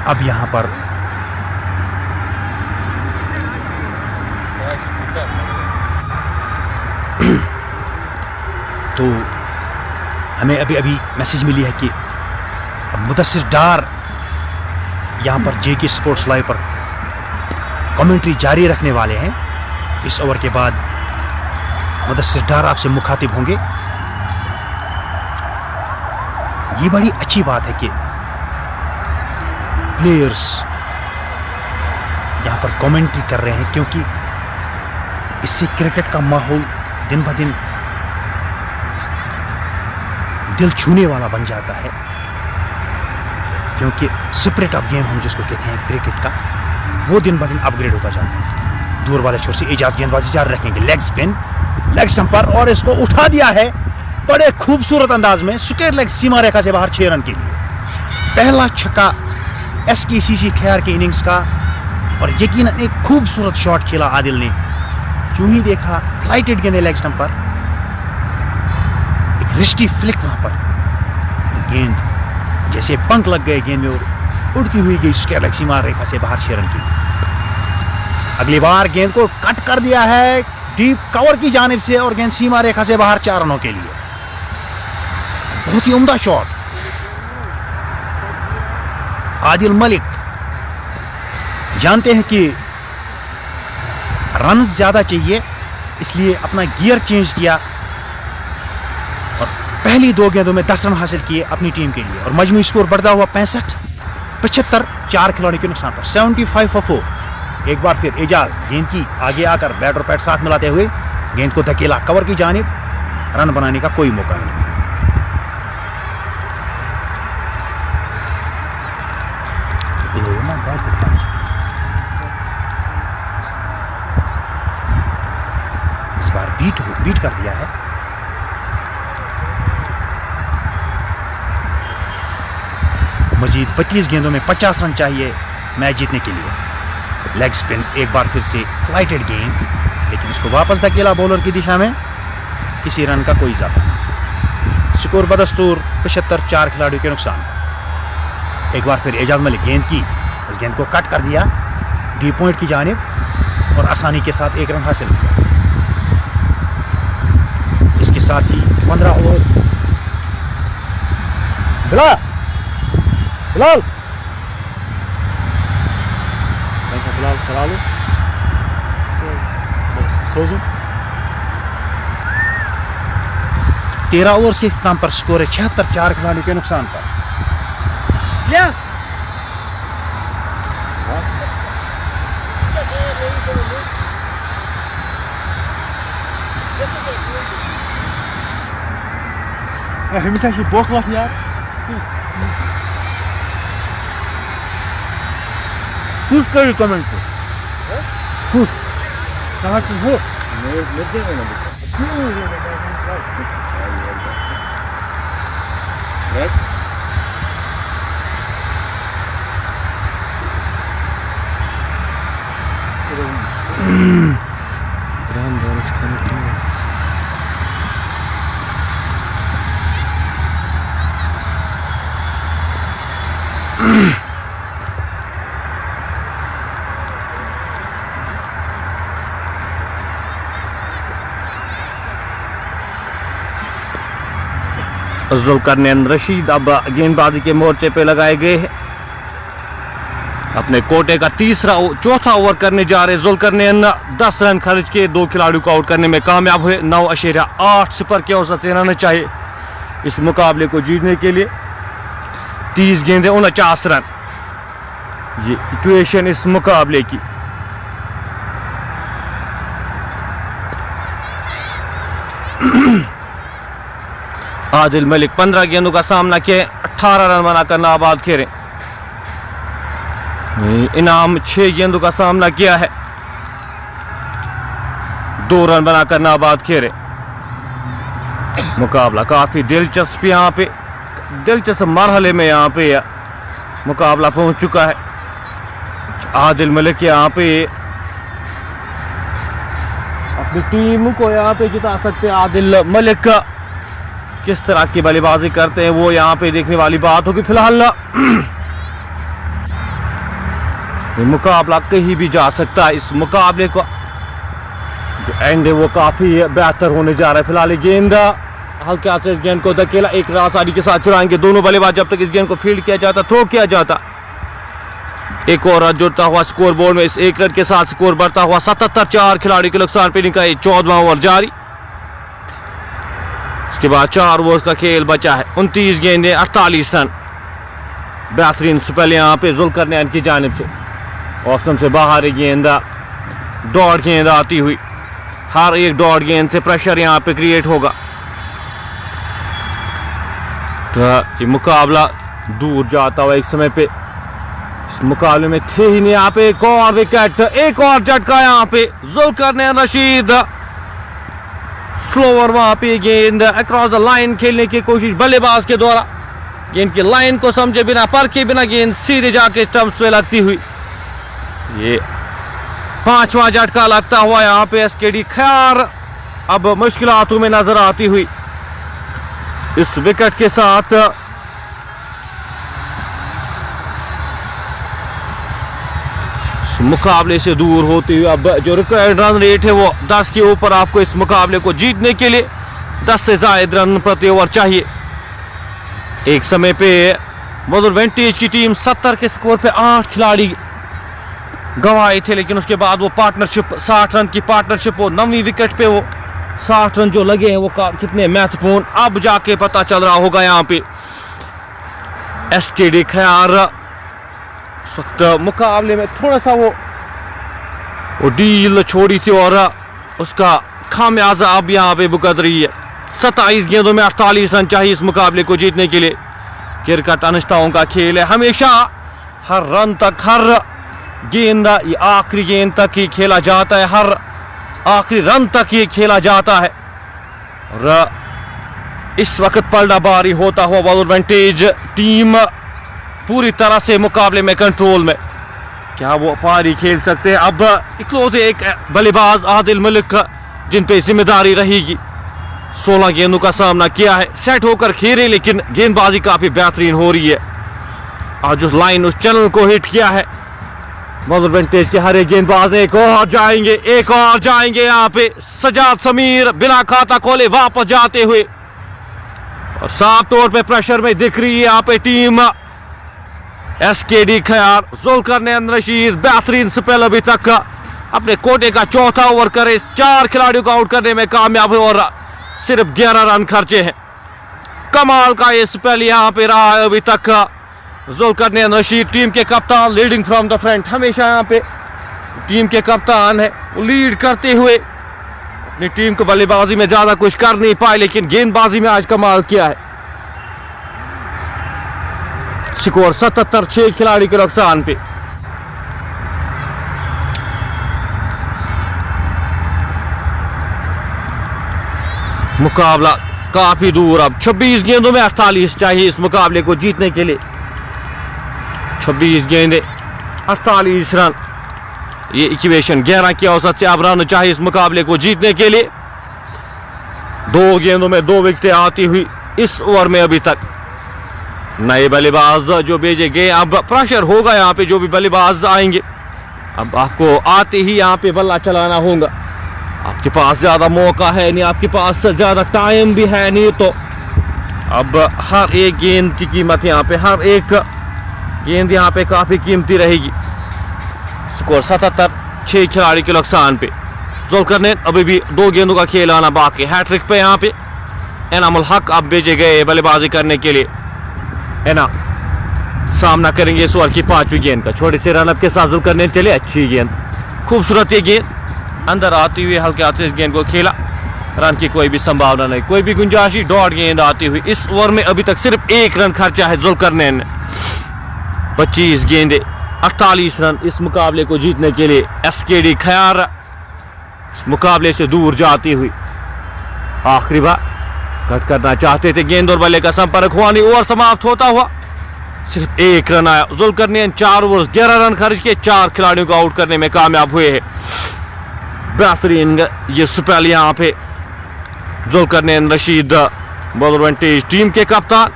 अब यहां पर तो हमें अभी मैसेज मिली है कि अब मुदस्सिर डार यहां पर JK स्पोर्ट्स लाइव पर कमेंट्री जारी रखने वाले हैं। इस ओवर के बाद मुदस्सिर डार आपसे मुखातिब होंगे। ये बड़ी अच्छी बात है कि प्लेयर्स यहां पर कमेंट्री कर रहे हैं, क्योंकि इससे क्रिकेट का माहौल दिन ब दिन दिल छूने वाला बन जाता है, क्योंकि स्पिरिट ऑफ गेम हम जिसको कहते हैं क्रिकेट का, वो दिन ब दिन अपग्रेड होता जा रहा है। दूर वाले छोर से एजाज गेंदबाजी जारी रखेंगे, लेग स्पिन, लेग स्टंप पर, और इसको उठा दिया है बड़े खूबसूरत अंदाज में, स्क्वायर लेग सीमा रेखा से बाहर 6 रन के लिए। पहला छक्का SKCC खैर के इनिंग्स का, और यकीनन एक खूबसूरत शॉट खेला आदिल ने। जो ही देखा फ्लाइटेड गेंद लेग स्टंप पर, एक रिस्टी फ्लिक वहां पर, गेंद जैसे पंख लग गए गेंद में और उड़ती हुई गई स्क्वायर लेग सीमा रेखा से बाहर 6 रन की। अगली बार गेंद को कट कर दिया है डीप कवर की जानिब से, और गेंद सीमा रेखा से बाहर 4 रनों के लिए। बहुत ही उम्दा शॉट। आदिल मलिक जानते हैं कि रन ज्यादा चाहिए, इसलिए अपना गियर चेंज किया और पहली 2 गेंदों में 10 रन हासिल किए अपनी टीम के लिए, और मजमूई स्कोर बढ़ता हुआ 65, 75, 4 खिलाड़ियों के नुकसान पर 75 for 4। एक बार फिर एजाज गेंद की आगे आकर बैट और पैट साथ मिलाते हुए गेंद को धकेला कवर की जानिब, रन बनाने का कोई मौका नहीं। बीट कर दिया है। मजीद 25 गेंदों में 50 रन चाहिए मैच जीतने के लिए। लेग स्पिन एक बार फिर से फ्लाइटेड गेंद, लेकिन उसको वापस धकेला बॉलर की दिशा में, किसी रन का कोई इजाफा नहीं। स्कोर बदस्तूर 75, 4 खिलाड़ियों के नुकसान। एक बार फिर एजाज मलिक गेंद की, उस गेंद को कट कर दिया डी पॉइंट की जानिब और आसानी के साथ 1 रन हासिल किया। इसके साथ ही 15 ओवर्स। बिलाल करा लो सोजू। 13 ओवर्स के इख्तिताम पर स्कोर है 76, 4 खिलाड़ियों के नुकसान पर। Hemisa się bochlat ja. Kus kari komentu. Kus. Sangat bu. Ne diyor ona bu? Evet. Tren doğru çıkarıyor. Zulqarnain Rashid अब गेंदबाजी के मोर्चे पे लगाए गए हैं। अपने कोटे का चौथा ओवर करने जा रहे जुल्करनैन 10 रन खर्च के 2 खिलाड़ियों को आउट करने में कामयाब हुए। 9.8 सिपर के औसत से रन चाहिए इस मुकाबले को जीतने के लिए। 30 गेंदें 49 रन, ये इक्वेशन इस मुकाबले की। आदिल मलिक 15 गेंदों का सामना किए, 18 रन बनाकर नाबाद खेले। इनाम 6 गेंदों का सामना किया है, 2 रन बनाकर नाबाद खेले। मुकाबला काफी दिलचस्प यहाँ पे, दिलचस्प मरहले में यहाँ पे मुकाबला पहुंच चुका है। आदिल मलिक यहाँ पे अपनी टीम को यहाँ पे जिता सकते हैं। आदिल मलिक का किस तरह की बल्लेबाजी करते हैं वो यहाँ पे देखने वाली बात होगी। फिलहाल ये मुकाबला कहीं भी जा सकता है। इस मुकाबले का जो एंड है वो काफी बेहतर होने जा रहा है। फिलहाल ये गेंद हल्के से इस गेंद को धकेला, एक आसानी के साथ चुराएंगे दोनों बल्लेबाज जब तक इस गेंद को फील्ड किया जाता, थ्रो किया जाता। एक और रन जुड़ता हुआ स्कोर बोर्ड में, इस 1 रन के साथ स्कोर बढ़ता हुआ 77, 4 खिलाड़ी के नुकसान पे इनका 14वां ओवर जारी। इसके बाद 4 ओवर्स का खेल बचा है, 29 गेंदें 48 रन। बेहतरीन स्पेल यहाँ पे जुल्करनैन की जानिब से। ऑप्शन से बाहर गेंद, डॉट गेंद आती हुई, हर एक डॉट गेंद से प्रेशर यहाँ पे क्रिएट होगा। तो ये मुकाबला दूर जाता हुआ एक समय पे इस मुकाबले में थे ही नहीं। यहाँ पे एक और विकेट, एक और झटका यहाँ पे जुल्करनैन रशीद। स्लोवर वहां पे गेंद अक्रॉस द लाइन खेलने की कोशिश बल्लेबाज के द्वारा, गेंद की लाइन को समझे बिना, परखे बिना गेंद सीधे जाके स्टंप्स पे लगती हुई। ये 5वां झटका लगता हुआ यहाँ पे एसकेडी खैर अब मुश्किलातों में नजर आती हुई। इस विकेट के साथ मुकाबले से दूर होती हुई अब जो रिक्वायर्ड रन रेट है वो 10 के ऊपर आपको इस मुकाबले को जीतने के लिए 10 से ज्यादा रन प्रति ओवर चाहिए। एक समय पे मधुर वेंटेज की टीम 70 के स्कोर पे 8 खिलाड़ी गंवाए थे, लेकिन उसके बाद वो पार्टनरशिप 60 रन की पार्टनरशिप, वो 9वीं विकेट पे वो 60 रन जो लगे हैं वो कितने महत्वपूर्ण अब जाके पता चल रहा होगा। यहाँ पे एसकेडी खैर इस वक्त मुकाबले में थोड़ा सा वो डील छोड़ी थी और उसका खामियाजा अब यहाँ पे भुगत रही है। 27 गेंदों में 48 रन चाहिए इस मुकाबले को जीतने के लिए। क्रिकेट अनिश्चितताओं का खेल है, हमेशा हर रन तक, हर गेंद ये आखिरी गेंद तक ही खेला जाता है, हर आखिरी रन तक ये खेला जाता है। और इस वक्त पलटाबारी होता हुआ बॉल एडवांटेज टीम पूरी तरह से मुकाबले में कंट्रोल में। क्या वो पारी खेल सकते हैं? अब इकलौते एक बल्लेबाज आदिल मलिक जिन पे जिम्मेदारी रहेगी। 16 गेंदों का सामना किया है, सेट होकर खेले, लेकिन गेंदबाजी काफी बेहतरीन हो रही है। आज उस लाइन उस चैनल को हिट किया है बॉल एडवांटेज के हर एक गेंदबाज। एक और जाएंगे यहाँ पे सजाद समीर बिना खाता खोले वापस जाते हुए, और साफ तौर पे प्रेशर में दिख रही है यहाँ पे टीम एसकेडी खयार। जुल्करनैन रशीद बेहतरीन स्पेल अभी तक अपने कोटे का चौथा ओवर करे 4 खिलाड़ियों को आउट करने में कामयाब हुए और सिर्फ 11 रन खर्चे हैं। कमाल का ये स्पेल यहाँ पे रहा है अभी तक। जुल्करनैन रशीद टीम के कप्तान, लीडिंग फ्रॉम द फ्रंट, हमेशा यहाँ पे टीम के कप्तान है, लीड करते हुए अपनी टीम को बल्लेबाजी में ज्यादा कुछ कर नहीं पाए, लेकिन गेंदबाजी में आज कमाल किया है। स्कोर 77, 6 खिलाड़ी के नुकसान पे। मुकाबला काफी दूर, अब 26 गेंदों में 48 चाहिए इस मुकाबले को जीतने के लिए। 26 गेंदे 48 रन, ये इक्वेशन 11 की औसत से अब रन चाहिए इस मुकाबले को जीतने के लिए। 2 गेंदों में 2 विकेटें आती हुई इस ओवर में अभी तक। नए बल्लेबाज जो भेजे गए, अब प्रेशर होगा यहाँ पे जो भी बल्लेबाज आएंगे। अब आपको आते ही यहाँ पे बल्ला चलाना होगा। आपके पास ज्यादा मौका है नहीं, आपके पास ज्यादा टाइम भी है नहीं, तो अब हर एक गेंद की कीमत यहाँ पे, हर एक गेंद यहाँ पे काफी कीमती रहेगी। स्कोर 77, 6 खिलाड़ी के नुकसान पे। जुल्करनैन अभी भी 2 गेंदों का खेल आना बाकी। हैट्रिक पे यहाँ पे एनामुल हक अब भेजे गए बल्लेबाजी करने के लिए। एना सामना करेंगे इस ओवर की 5वीं गेंद का। छोटे से रनअप के साथ जुल्करनैन चले, अच्छी गेंद, खूबसूरत ये गेंद अंदर आती हुई हल्के हाथ से इस गेंद को खेला। रन की कोई भी संभावना नहीं, कोई भी गुंजाइश। डॉट गेंद आती हुई इस ओवर में अभी तक सिर्फ 1 रन खर्चा है जुल्करनैन ने। 25 गेंदे 48 रन इस मुकाबले को जीतने के लिए। एसकेडी खयार इस मुकाबले से दूर जाती हुई। आखिरी बार कट करना चाहते थे, गेंद और बल्ले का संपर्क हुआ नहीं, ओवर समाप्त होता हुआ सिर्फ 1 रन आया। जुल्करनैन 4 ओवर 11 रन खर्च के 4 खिलाड़ियों को आउट करने में कामयाब हुए हैं। बेहतरीन ये स्पेल यहाँ पे Zulqarnain Rashid ball advantage team के कप्तान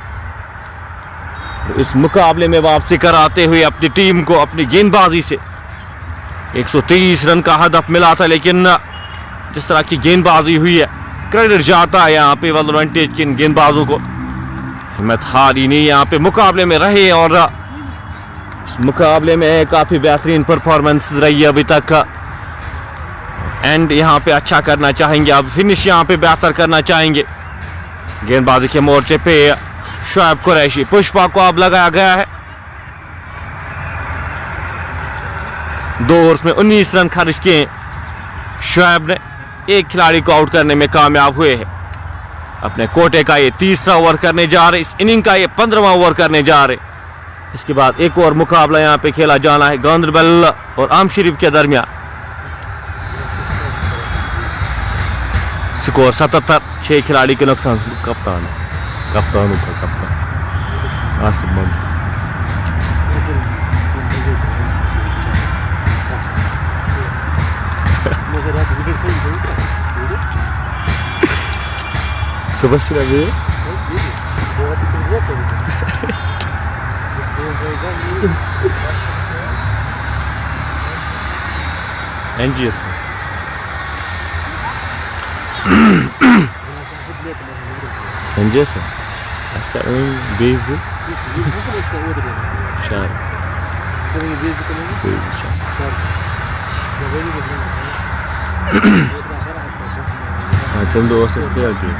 इस मुकाबले में वापसी कराते हुए अपनी टीम को अपनी गेंदबाजी से 123 रन का हदफ मिला था, लेकिन जिस तरह की गेंदबाजी हुई है क्रेडिट जाता है यहाँ पे बॉल एडवांटेज के इन गेंदबाजों को। हिम्मत हारी नहीं, यहाँ पे मुकाबले में रहे और इस मुकाबले में काफी बेहतरीन परफॉर्मेंस रही है अभी तक। एंड यहाँ पे अच्छा करना चाहेंगे, अब फिनिश यहाँ पे बेहतर करना चाहेंगे। गेंदबाजी के मोर्चे पे शुएब कुरैशी, पुष्पा को अब लगाया गया है। 2 ओवर्स में 19 रन खर्च किए शुएब ने, 1 खिलाड़ी को आउट करने में कामयाब हुए हैं। अपने कोटे का ये 30वां ओवर करने जा रहे, इस इनिंग का ये 15वां ओवर करने जा रहे। इसके बाद एक और मुकाबला यहाँ पे खेला जाना है गांधरबल और आम शरीफ के दरमियान। स्कोर 77, 6 खिलाड़ी के नुकसान। कप्तान आसिफ मंजूर। Zobaczcie na mnie. NGS. NGS. Hasta bezi. Şar. Bezi şar. Tem 2 penalty.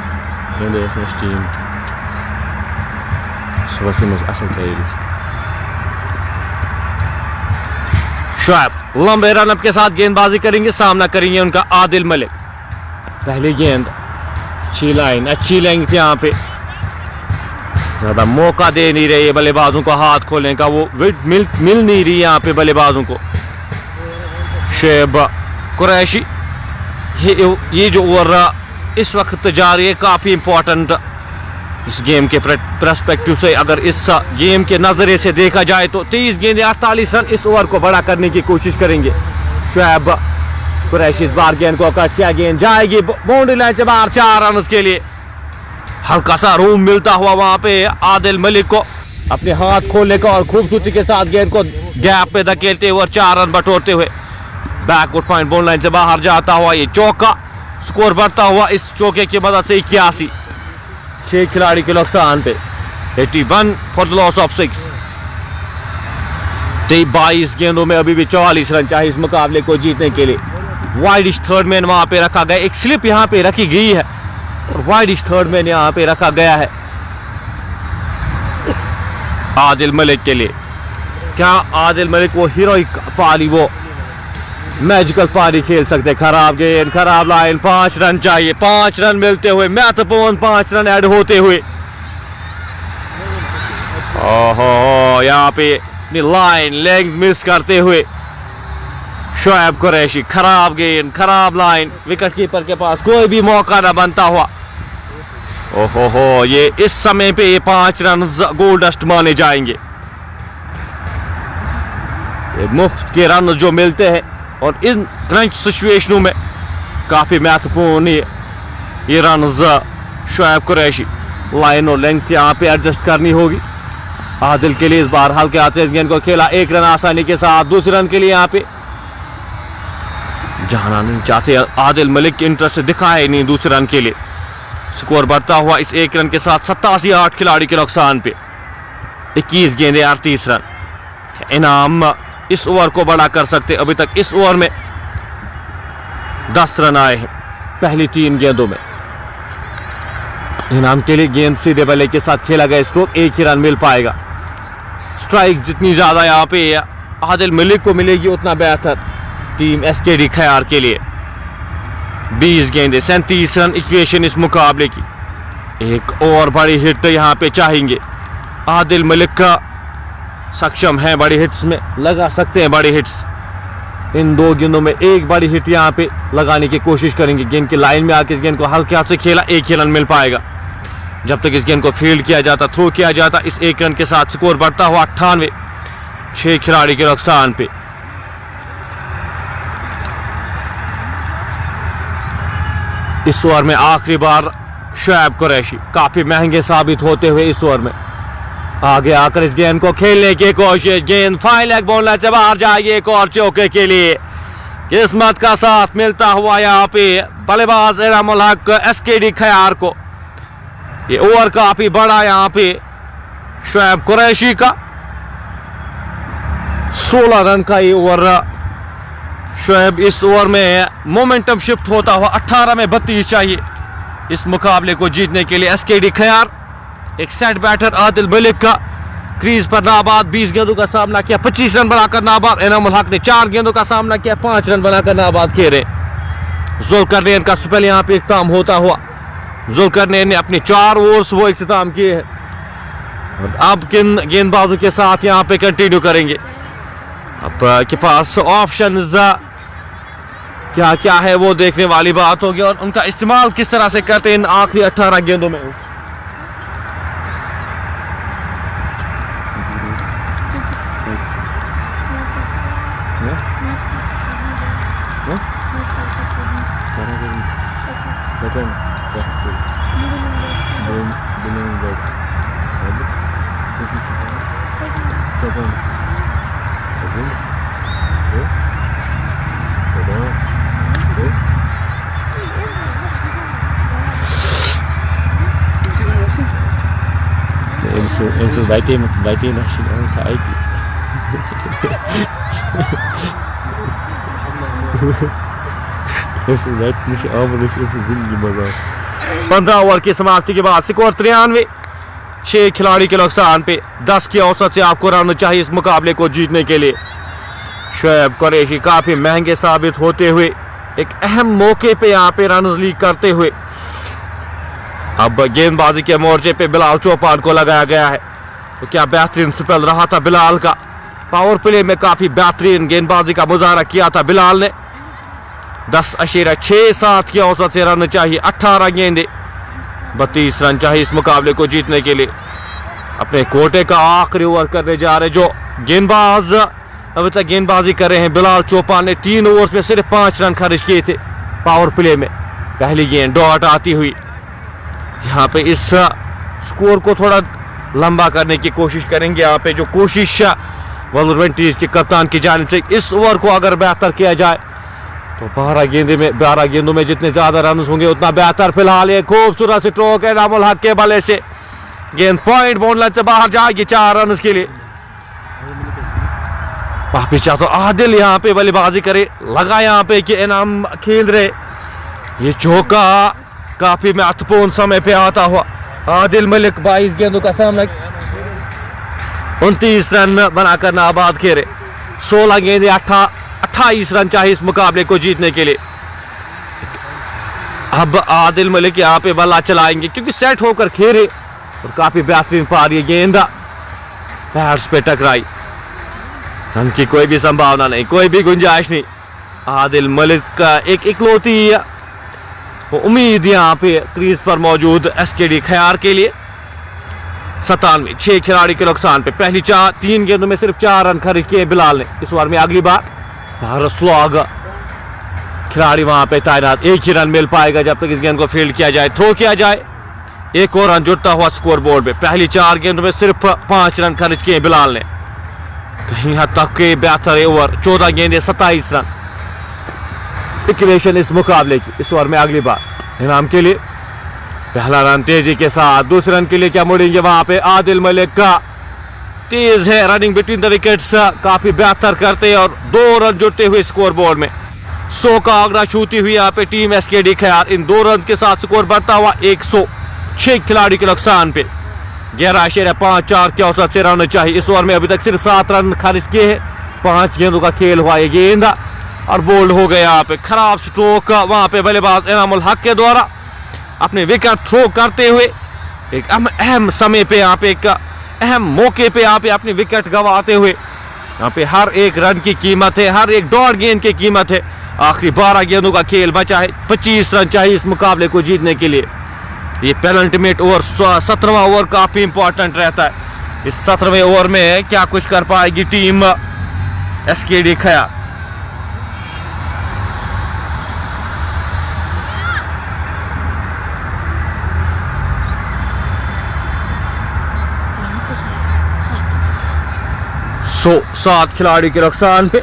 Ainda é neste time. Só vai ser mais acertar eles. Shoaib लंबे रनअप के साथ गेंदबाजी करेंगे, सामना करेंगे उनका आदिल मलिक। पहली गेंद, अच्छी लाइन, अच्छी लेंथ यहाँ पे, ज्यादा मौका दे नहीं रहे बल्लेबाजों को हाथ खोलने का, वो मिल नहीं रही यहाँ पे बल्लेबाजों को। शुएब कुरैशी ये जो ओवर इस वक्त जारी है, काफ़ी इंपॉर्टेंट इस गेम के परस्पेक्टिव से। अगर इस गेम के नज़रिए से देखा जाए तो 23 गेंदें 48 रन, इस ओवर को बड़ा करने की कोशिश करेंगे शोएब कुरैशी। इस बार गेंद को कट किया, गेंद जाएगी बाउंड्री लाइन से बाहर 4 रन के लिए। हल्का सा रूम मिलता हुआ वहां पे आदिल मलिक को अपने हाथ खोलने का और खूबसूरती के साथ गेंद को गैप पे धकेलते हुए और 4 रन बटोरते हुए बैकवर्ड पॉइंट बाउंड्री लाइन से बाहर जाता हुआ ये चौका। स्कोर बढ़ता हुआ इस चौके की मदद से 81, 6 खिलाड़ी के नुकसान पे 81 फॉर द लॉस ऑफ 6। 22 गेंदों में अभी भी 44 रन चाहिए इस मुकाबले को जीतने के लिए। वाइडिश थर्ड मैन वहां पे रखा गया, एक स्लिप यहां पे रखी गई है और वाइडिश थर्ड मैन यहां पे रखा गया है आदिल मलिक के लिए। क्या आदिल मलिक वो हीरोइक पारी, वो मैजिकल पारी खेल सकते? खराब गेंद, खराब लाइन, 5 रन चाहिए, 5 रन मिलते हुए, महत्वपूर्ण 5 रन ऐड होते हुए। ओहो, यहाँ पे लाइन लेग मिस करते हुए शोएब कुरैशी। खराब गेंद, खराब लाइन, विकेट कीपर के पास कोई भी मौका न बनता हुआ। ओहो, ये इस समय पे ये 5 रन गोल्ड डस्ट माने जाएंगे। ये मुफ्त के रन जो मिलते हैं और इन क्रंच सिचुएशनों में काफी महत्वपूर्ण ये रन शोएब कुरैशी। लाइन और लेंथ यहाँ पे एडजस्ट करनी होगी आदिल के लिए। इस बार हल्के हाथ से इस गेंद को खेला, 1 रन आसानी के साथ। दूसरे रन के लिए यहाँ पे जाना नहीं चाहते आदिल मलिक के इंटरेस्ट दिखाए नहीं दूसरे रन के लिए। स्कोर बढ़ता हुआ इस 1 रन के साथ 87, 8 खिलाड़ी के नुकसान पे 21 गेंदें 38 रन। इनाम इस ओवर को बड़ा कर सकते। अभी तक इस ओवर में 10 रन आए हैं पहली 3 गेंदों में। इनाम के लिए गेंद सीधे बल्ले के साथ खेला गया स्ट्रोक, 1 ही रन मिल पाएगा। स्ट्राइक जितनी ज्यादा यहाँ पे आदिल मलिक को मिलेगी उतना बेहतर टीम एसकेडी खयार के लिए। 20 गेंदें 37 रन इक्वेशन इस मुकाबले की। एक और बड़ी हिट यहाँ पे चाहेंगे आदिल मलिक का, सक्षम है बड़ी हिट्स में, लगा सकते हैं बड़ी हिट्स। इन 2 गेंदों में एक बड़ी हिट यहाँ पे लगाने की कोशिश करेंगे। गेंद की लाइन में आके इस गेंद को हल्के हाथ से खेला, 1 ही रन मिल पाएगा। जब तक इस गेंद को फील्ड किया जाता, थ्रो किया जाता, इस 1 रन के साथ स्कोर बढ़ता हुआ 98, 6 खिलाड़ी के नुकसान पे। इस ओवर में आखिरी बार शोएब कुरैशी काफी महंगे साबित होते हुए इस ओवर में आगे आकर इस गेंद को खेलने की कोशिश। गेंद फाइन लेग बाउंड्री से बाहर जाएगी एक और चौके के लिए। किस्मत का साथ मिलता हुआ यहाँ पे बल्लेबाज इनामुल हक एसकेडी खयार को। ये ओवर काफी बड़ा यहाँ पे शोएब कुरैशी का, 16 रन का ये ओवर। शोएब इस ओवर में मोमेंटम शिफ्ट होता हुआ 18 में 32 चाहिए इस मुकाबले को जीतने के लिए। एसकेडी खयार एक सेट बैटर आदिल मलिक का क्रीज पर नाबाद, 20 गेंदों का सामना किया, 25 रन बनाकर नाबाद। इनामुल हक ने 4 गेंदों का सामना किया, 5 रन बनाकर नाबाद खेले। जुल्करनैन का स्पेल यहाँ पे इख्तिताम होता हुआ। जुल्करनैन ने अपने 4 ओवर्स वो इख्तिताम किए हैं। अब किन गेंदबाजों के साथ यहाँ पे कंटिन्यू करेंगे? अब के पास ऑप्शन क्या क्या है वो देखने वाली बात होगी और उनका इस्तेमाल किस तरह से करते हैं इन आखिरी 18 गेंदों में। Weiter nach eigentlich. 15 ओवर की समाप्ति के बाद स्कोर 93, 6 खिलाड़ी के नुकसान पे 10 की औसत से आपको रन चाहिए इस मुकाबले को जीतने के लिए। शोएब कुरैशी काफी महंगे साबित होते हुए एक अहम मौके पे यहाँ पे रन लीक करते हुए अब गेंदबाजी के मोर्चे पे बिलाल चौपान को लगाया गया है। तो क्या बेहतरीन स्पेल रहा था बिलाल का। पावर प्ले में काफी बेहतरीन गेंदबाजी का मुजाहरा किया था बिलाल ने। 10.67 की औसत से रन चाहिए। 18 गेंदे 32 रन चाहिए इस मुकाबले को जीतने के लिए। अपने कोटे का आखिरी ओवर करने जा रहे जो गेंदबाज अभी तक गेंदबाजी कर रहे हैं बिलाल चौपान ने 3 ओवर्स में सिर्फ 5 रन खर्च किए थे पावर प्ले में। पहली गेंद डॉट आती हुई, यहाँ पे इस स्कोर को थोड़ा लंबा करने की कोशिश करेंगे। यहाँ पे जो कोशिश वुल्वरहैम्पटन के कप्तान की जानिब से इस ओवर को अगर बेहतर किया जाए तो 12 गेंदों में जितने ज्यादा रन होंगे उतना बेहतर। फिलहाल ये खूबसूरत स्ट्रोक है एनामुल हक के बल्ले से, गेंद पॉइंट बाउंड से बाहर जाएगी 4 रन के लिए। वापिस चाहते आदिल यहाँ पे बल्लेबाजी करे, लगा यहाँ पे कि इनाम खेल रहे। ये चौका काफी महत्वपूर्ण समय पे आता हुआ। आदिल मलिक 22 गेंदों का सामना, 29 रन बनाकर नाबाद खेले। 16 गेंदे 28 रन चाहिए इस मुकाबले को जीतने के लिए। अब आदिल मलिक यहाँ पे बल्ला चलाएंगे क्योंकि सेट होकर खेले और काफी बेहतरीन पार। ये गेंदा पैड्स पे टकराई, रन की कोई भी संभावना नहीं, कोई भी गुंजाइश नहीं। आदिल मलिक का एक इकलौती उम्मीद यहाँ पे क्रीज पर मौजूद एसकेडी खयार के लिए। 97 6 खिलाड़ी के नुकसान पे पहली 3 गेंदों में सिर्फ 4 रन खर्च किए बिलाल ने इस ओवर में। अगली बार भारत स्लॉग खिलाड़ी वहां पे तैनात, 1 ही रन मिल पाएगा जब तक इस गेंद को फील्ड किया जाए, थ्रो किया जाए। एक और रन जुड़ता हुआ स्कोर बोर्ड पे। पहली 4 गेंदों में सिर्फ 5 रन खर्च किए बिलाल ने, कहीं हद तक के बेहतर ओवर। 14 गेंदे 27 रन इक्वेशन इस मुकाबले की। इस ओवर में अगली बार इनाम के लिए पहला रन तेजी के साथ, दूसरे रन के लिए क्या मुड़ेंगे वहां पे। आदिल मलिक का तेज है रनिंग बिटवीन द विकेट्स, काफी बेहतर करते हैं और 2 रन जुड़ते हुए स्कोर बोर्ड में। 100 का आंकड़ा छूती हुई यहाँ पे टीम एसकेडी खयार। इन 2 रन के साथ स्कोर बढ़ता हुआ 106 खिलाड़ी के नुकसान पे। 11.54 की औसत से रन चाहिए। इस ओवर में अभी तक सिर्फ 7 रन खर्च किए हैं। 5 गेंदों का खेल हुआ, ये गेंद और बोल्ड हो गया यहाँ पे। खराब स्ट्रोक वहां पे बल्लेबाज इनामुल हक के द्वारा अपने विकेट थ्रो करते हुए एक अहम समय पे यहाँ पे एक अहम मौके पे यहाँ पे अपनी विकेट गंवाते हुए। यहाँ पे हर एक रन की कीमत है, हर एक डॉट गेंद की कीमत है। आखिरी 12 गेंदों का खेल बचा है, 25 रन चाहिए इस मुकाबले को जीतने के लिए। ये पेनल्टीमेट ओवर 17वां ओवर काफी इंपॉर्टेंट रहता है। इस 17वें ओवर में क्या कुछ कर पाएगी टीम एसकेडी खयार। सो 7 खिलाड़ी के नुकसान पे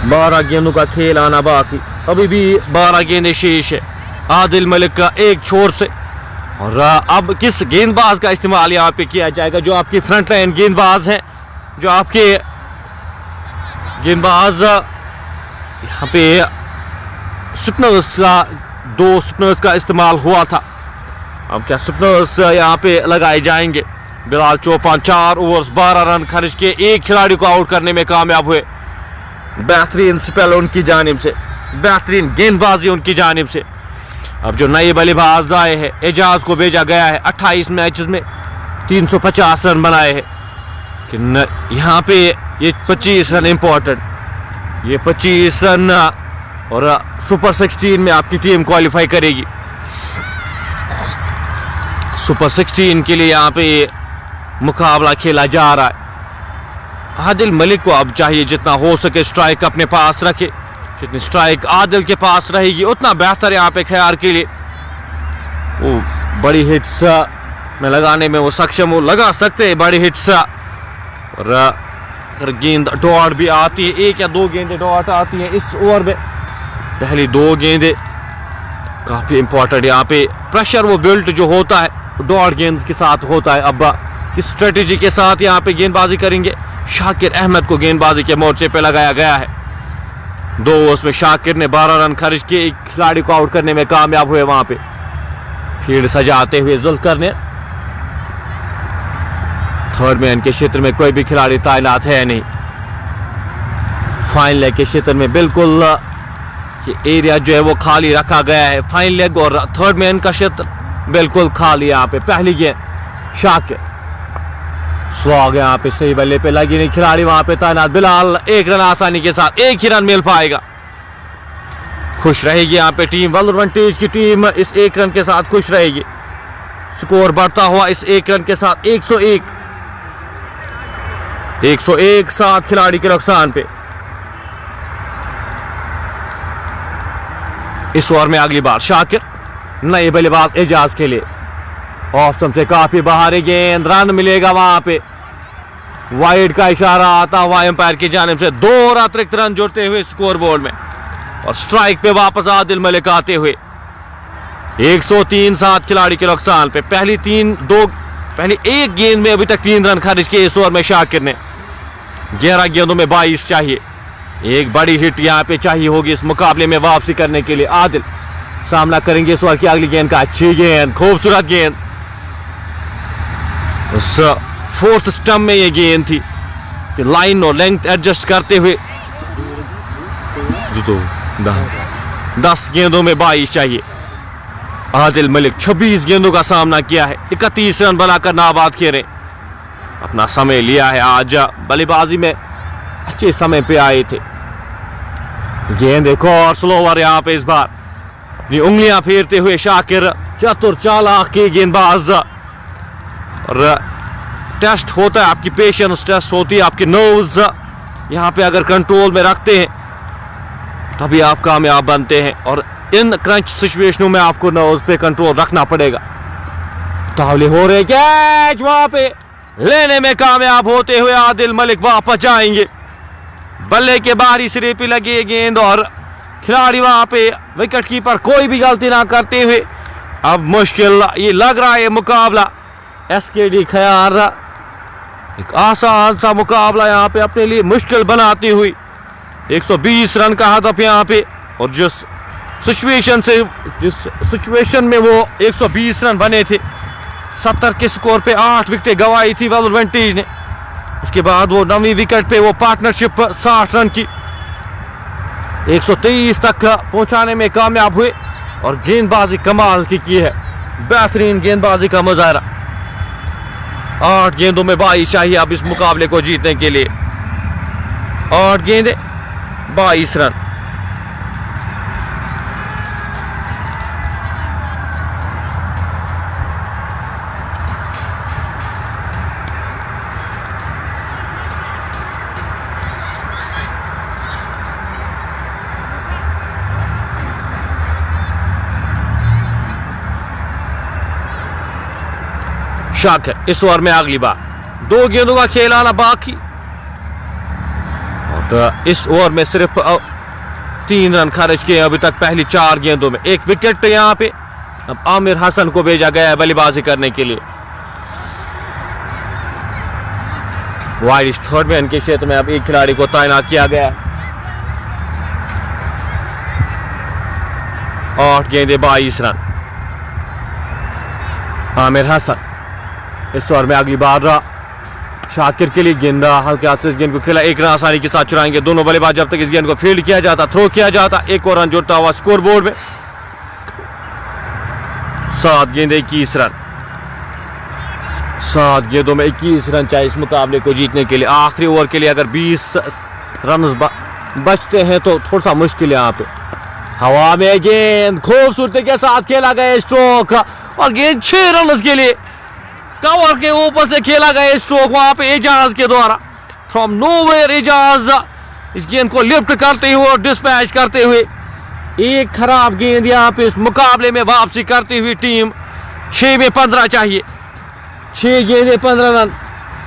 12 गेंदों का खेल आना बाकी, अभी भी 12 गेंदें शेष है। आदिल मलिक का एक छोर से, और अब किस गेंदबाज का इस्तेमाल यहाँ पे किया जाएगा? जो आपकी फ्रंट लाइन गेंदबाज हैं, जो आपके गेंदबाज यहाँ पे स्पिनर्स का 2 स्पिनर्स का इस्तेमाल हुआ था। अब क्या स्पिनर्स यहाँ पे लगाए जाएंगे? बिलाल चौपान 4 ओवर्स 12 रन खर्च के 1 खिलाड़ी को आउट करने में कामयाब हुए। बेहतरीन स्पेल उनकी जानिब से, बेहतरीन गेंदबाजी उनकी जानिब से। अब जो नए बल्लेबाज आए हैं, एजाज को भेजा गया है। 28 मैचेस में 350 रन बनाए हैं। कि यहाँ पे ये 25 रन इंपॉर्टेंट, ये 25 रन और सुपर 16 में आपकी टीम क्वालिफाई करेगी। सुपर 16 के लिए यहाँ पे मुकाबला खेला जा रहा है। आदिल मलिक को अब चाहिए जितना हो सके स्ट्राइक अपने पास रखे। जितनी स्ट्राइक आदिल के पास रहेगी उतना बेहतर यहाँ पे खयार के लिए। वो बड़ी हिट्स में लगाने में वो सक्षम, वो लगा सकते हैं बड़ी हिट्स। और अगर गेंद डॉट भी आती है, 1 या 2 गेंदें डॉट आती हैं इस ओवर में। पहली 2 गेंदें काफी इंपॉर्टेंट। यहाँ पे प्रेशर वो बिल्ट जो होता है डॉट गेंद के साथ होता है। अब किस स्ट्रेटेजी के साथ यहाँ पे गेंदबाजी करेंगे? शाकिर अहमद को गेंदबाजी के मोर्चे पे लगाया गया है। 2 ओवर्स में शाकिर ने 12 रन खर्च किए, 1 खिलाड़ी को आउट करने में कामयाब हुए। वहां पे फील्ड सजाते हुए जुल्फकर ने। थर्ड मैन के क्षेत्र में कोई भी खिलाड़ी तैनात है नहीं। फाइन लेग के क्षेत्र में बिल्कुल ये एरिया जो है वो खाली रखा गया है। फाइन लेग और थर्ड मैन का क्षेत्र बिल्कुल खाली। यहाँ पे पहली गेंद शाकिर, स्वाग यहाँ पे सही बल्ले पे लगी नहीं, खिलाड़ी वहां पे तैनात। बिलाल 1 रन आसानी के साथ, 1 ही रन मिल पाएगा। खुश रहेगी यहाँ पे टीम, वल्लर विंटेज की टीम इस 1 रन के साथ खुश रहेगी। स्कोर बढ़ता हुआ इस 1 रन के साथ 101 7 खिलाड़ी के नुकसान पे। इस ओवर में अगली बार शाकिर, नए बल्लेबाज एजाज के लिए। ऑस्टम से काफी बाहरी गेंद, रन मिलेगा वहां पे। वाइड का इशारा आता हुआ एम्पायर की जानिब से, 2 अतिरिक्त रन जुड़ते हुए स्कोर बोर्ड में। और स्ट्राइक पे वापस आदिल मलिक आते हुए 103 7 खिलाड़ी के नुकसान पे। पहली एक गेंद में अभी तक 3 रन खर्च किए इस ओवर में शाकिर ने। 11 गेंदों में 22 चाहिए। एक बड़ी हिट यहाँ पे चाहिए होगी इस मुकाबले में वापसी करने के लिए। आदिल सामना करेंगे इस ओवर की अगली गेंद का। अच्छी गेंद, खूबसूरत गेंद। उस 4th स्टंप में ये गेंद थी कि लाइन और लेंथ एडजस्ट करते हुए 10 गेंदों में 22 चाहिए। आदिल मलिक 26 गेंदों का सामना किया है, 31 रन बनाकर नाबाद खेले। अपना समय लिया है, आज बल्लेबाजी में अच्छे समय पे आए थे। गेंद एक और स्लोवर यहाँ पे इस बार अपनी उंगलियां फेरते हुए शाकिर, चतुर चालाक के गेंदबाज। और टेस्ट होता है आपकी पेशेंस, टेस्ट होती है आपकी नर्व्स। यहाँ पे अगर कंट्रोल में रखते हैं तभी आप कामयाब बनते हैं। और इन क्रंच सिचुएशनों में आपको नर्व्स पे कंट्रोल रखना पड़ेगा। तावले हो रहे, कैच वहां पे लेने में कामयाब होते हुए आदिल मलिक वापस जाएंगे। बल्ले के बाहरी सिरे पे लगी गेंद और खिलाड़ी वहां पे विकेट कीपर कोई भी गलती ना करते हुए। अब मुश्किल ये लग रहा है मुकाबला एसकेडी खयार एक आसान सा मुकाबला यहाँ पे अपने लिए मुश्किल बनाती हुई। 120 रन का हदफ यहाँ पे। और जिस सिचुएशन में वो 120 रन बने थे, 70 के स्कोर पे 8 विकेटें गंवाई थी वल्लर विंटेज ने। उसके बाद वो 9वीं विकेट पे वो पार्टनरशिप 60 रन की 123 तक पहुंचाने में कामयाब हुए। और गेंदबाजी कमाल की है, बेहतरीन गेंदबाजी का मुजाहरा। 8 गेंदों में 22 चाहिए अब इस मुकाबले को जीतने के लिए। 8 गेंदें 22 रन। शाकिर इस ओवर में अगली बार 2 गेंदों का खेल आना बाकी। और इस ओवर में सिर्फ 3 रन खर्च किए अभी तक पहली 4 गेंदों में। 1 विकेट यहाँ पे। अब आमिर हसन को भेजा गया है बल्लेबाजी करने के लिए। वाइड थर्ड मैन के क्षेत्र में अब एक खिलाड़ी को तैनात किया गया है। 8 गेंदें 22 रन। आमिर हसन इस ओवर में अगली बार शाकिर के लिए गेंद हल्के हाथ से इस गेंद को खेला। 1 रन आसानी के साथ चुराएंगे दोनों बल्लेबाज जब तक इस गेंद को फील्ड किया जाता, थ्रो किया जाता। 1 और रन जुड़ता हुआ स्कोर बोर्ड में। 7 गेंदें 21 रन। 7 गेंदों में 21 रन चाहिए इस मुकाबले को जीतने के लिए। आखिरी ओवर के लिए अगर 20 रन बचते हैं तो थोड़ा सा मुश्किल है यहाँ पे। हवा में गेंद खूबसूरती के साथ खेला गया स्ट्रोक और गेंद 6 रन के लिए कवर के ऊपर से खेला गया स्ट्रोक वहां पे एजाज के द्वारा। फ्रॉम नोवेयर एजाज इस गेंद को लिफ्ट करते हुए और डिस्पैच करते हुए एक खराब गेंद यहाँ पे इस मुकाबले में वापसी करती हुई टीम। 6 में 15 चाहिए। 6 गेंदें 15 रन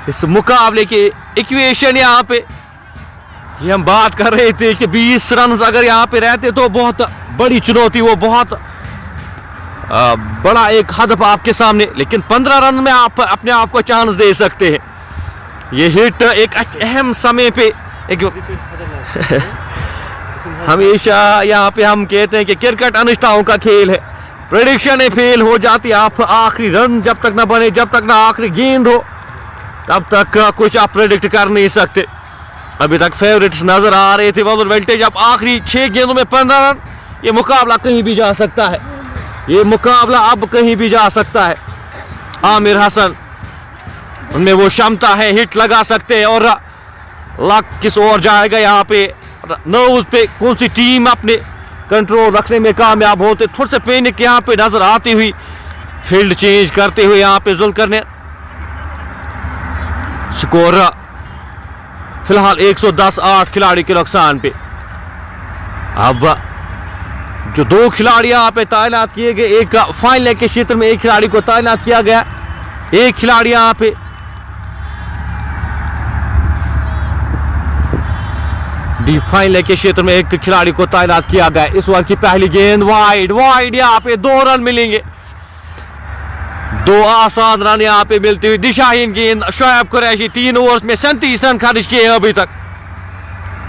इस मुकाबले के इक्वेशन यहाँ पे। ये हम बात कर रहे थे कि 20 रन अगर यहाँ पे रहते तो बहुत बड़ी चुनौती, वो बहुत बड़ा एक हदफ आपके सामने। लेकिन 15 रन में आप अपने आप को चांस दे सकते हैं। ये हिट एक अहम समय पे एक हमेशा यहाँ पे हम कहते हैं कि क्रिकेट अनिश्चितताओं का खेल है। प्रेडिक्शन फेल हो जाती है। आप आखिरी रन जब तक ना बने, जब तक ना आखिरी गेंद हो, तब तक कुछ आप प्रेडिक्ट कर नहीं सकते। अभी तक फेवरेट्स नजर आ रहे थे वल्लर विंटेज। अब आखिरी 6 गेंदों में 15 रन। ये मुकाबला कहीं भी जा सकता है। ये मुकाबला अब कहीं भी जा सकता है। आमिर हसन उनमें वो क्षमता है, हिट लगा सकते हैं और लक किस ओर जाएगा यहाँ पे, नर्व्स पे कौन सी टीम अपने कंट्रोल रखने में कामयाब होते। थोड़ा सा पैनिक यहाँ पे नजर आती हुई, फील्ड चेंज करते हुए यहाँ पे जुल्फकर ने। स्कोर फिलहाल 110, 8 खिलाड़ी के नुकसान पे। अब जो 2 खिलाड़ी यहाँ पे तैनात किए गए, एक फाइनल के क्षेत्र में एक खिलाड़ी को तैनात किया गया, एक खिलाड़ी यहाँ पे डी फाइनल के क्षेत्र में एक खिलाड़ी को तैनात किया गया। इस ओवर की पहली गेंद वाइड, वाइड यहाँ पे 2 रन मिलेंगे, 2 आसान रन यहाँ पे मिलती हुई दिशाहीन गेंद। शोएब कुरैशी 3 ओवर्स में 37 रन खर्च किए हैं अभी तक,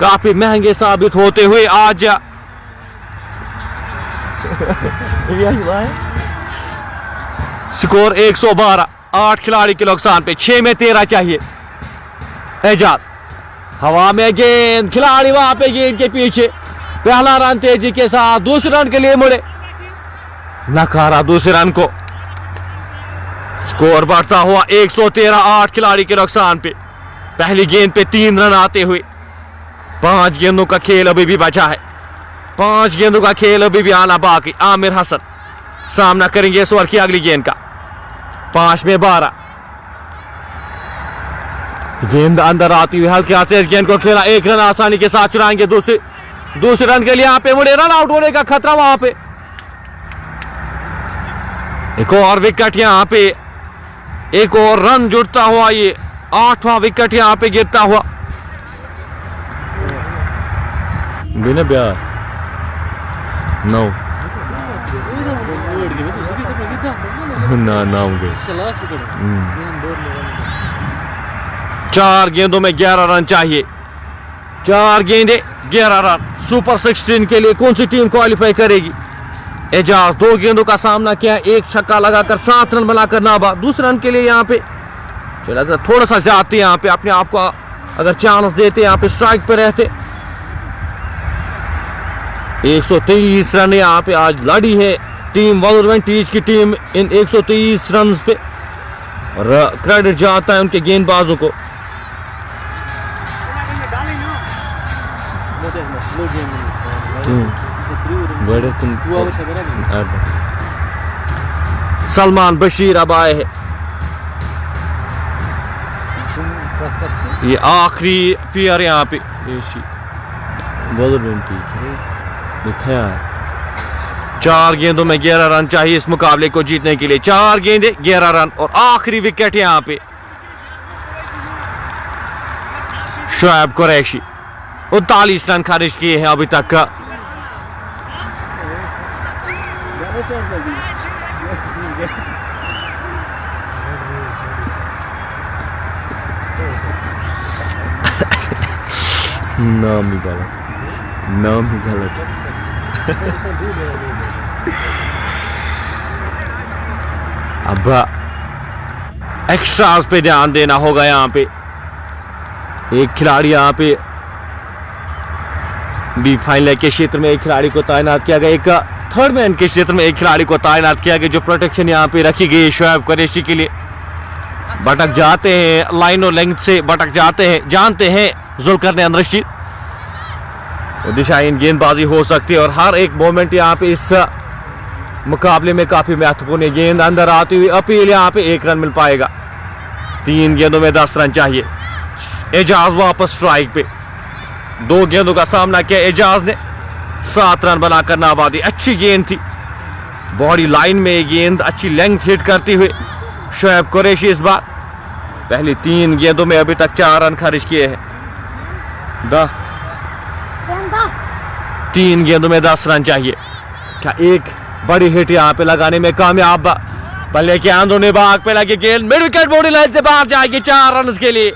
काफी महंगे साबित होते हुए आज स्कोर 112, 8 खिलाड़ी के नुकसान पे, 6 में 13 चाहिए। एजाज हवा में गेंद, खिलाड़ी वहां पे गेंद के पीछे, पहला रन तेजी के साथ, दूसरे रन के लिए मुड़े, नकारा दूसरे रन को। स्कोर बढ़ता हुआ 113, 8 खिलाड़ी के नुकसान पे। पहली गेंद पे 3 रन आते हुए 5 गेंदों का खेल अभी भी बचा है, 5 गेंदों का खेल अभी भी आना बाकी। आमिर हसन सामना करेंगे इस ओवर की अगली गेंद का, 5 में 12। गेंद अंदर आती हुई हल्के हाथ से इस गेंद को खेला, 1 रन आसानी के साथ चुराएंगे। दूसरे रन के लिए यहाँ पे मुड़े, रन आउट होने का खतरा वहां पे। एक और विकेट यहाँ पे, एक और रन जुड़ता हुआ, ये 8वां विकेट यहाँ पे गिरता हुआ। बिना ब्याह 9 ना 4 गेंदों में 11 रन चाहिए, 4 गेंदे 11 रन। सुपर 16 के लिए कौन सी टीम क्वालिफाई करेगी? एजाज 2 गेंदों का सामना किया, 1 छक्का लगाकर 7 रन बनाकर नाबाद। दूसरे रन के लिए यहाँ पे चला थोड़ा सा जाते यहाँ पे, अपने आप को अगर चांस देते यहाँ पे स्ट्राइक पे रहते। 123 रन यहाँ पे आज लड़ी है टीम वॉलवरहंटीज की टीम इन 123 रन पे, और क्रेडिट जाता है उनके गेंदबाजों को। सलमान बशीर अब आए हैं, ये आखिरी प्लेयर यहाँ पे दिखाया है। 4 गेंदों में 11 रन चाहिए इस मुकाबले को जीतने के लिए, 4 गेंदे 11 रन और आखिरी विकेट यहाँ पे। शोएब कुरैशी 39 रन खर्च किए हैं अभी तक का। नाम ही गलत, नाम ही गलत। अब एक्स्ट्रास पे ध्यान देना होगा। यहाँ पे एक खिलाड़ी यहाँ पे बी फाइनल के क्षेत्र में एक खिलाड़ी को तैनात किया गया, एक थर्ड मैन के क्षेत्र में एक खिलाड़ी को तैनात किया गया, जो प्रोटेक्शन यहाँ पे रखी गई शोएब कुरैशी के लिए। भटक जाते हैं लाइन और लेंथ से, भटक जाते हैं, जानते हैं जुल्फकर रशीद, दिशाहीन गेंदबाजी हो सकती है और हर एक मोमेंट यहाँ पे इस मुकाबले में काफी महत्वपूर्ण है। गेंद अंदर आती हुई अपील, यहाँ पे 1 रन मिल पाएगा। 3 गेंदों में 10 रन चाहिए। एजाज वापस स्ट्राइक पे, 2 गेंदों का सामना किया एजाज ने, 7 रन बनाकर नाबादी। अच्छी गेंद थी, बॉडी लाइन में गेंद अच्छी लेंथ हिट करती हुई शोएब कुरैशी इस बार पहली 3 गेंदों में अभी तक 4 रन खर्च किए हैं। 3 गेंदों में 10 रन चाहिए। क्या एक बड़ी हिट यहाँ पे लगाने में कामयाब? पल्ले के अंदरूनी भाग पे लगी गेंद मिड विकेट बॉडी लाइन से बाहर जाएगी 4 रन के लिए।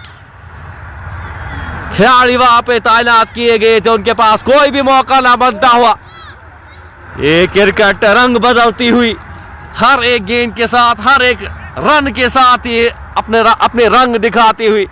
खिलाड़ी वहां पे तैनात किए गए थे, उनके पास कोई भी मौका ना बनता हुआ। ये क्रिकेट रंग बदलती हुई हर एक गेंद के साथ, हर एक रन के साथ ये अपने रंग दिखाती हुई।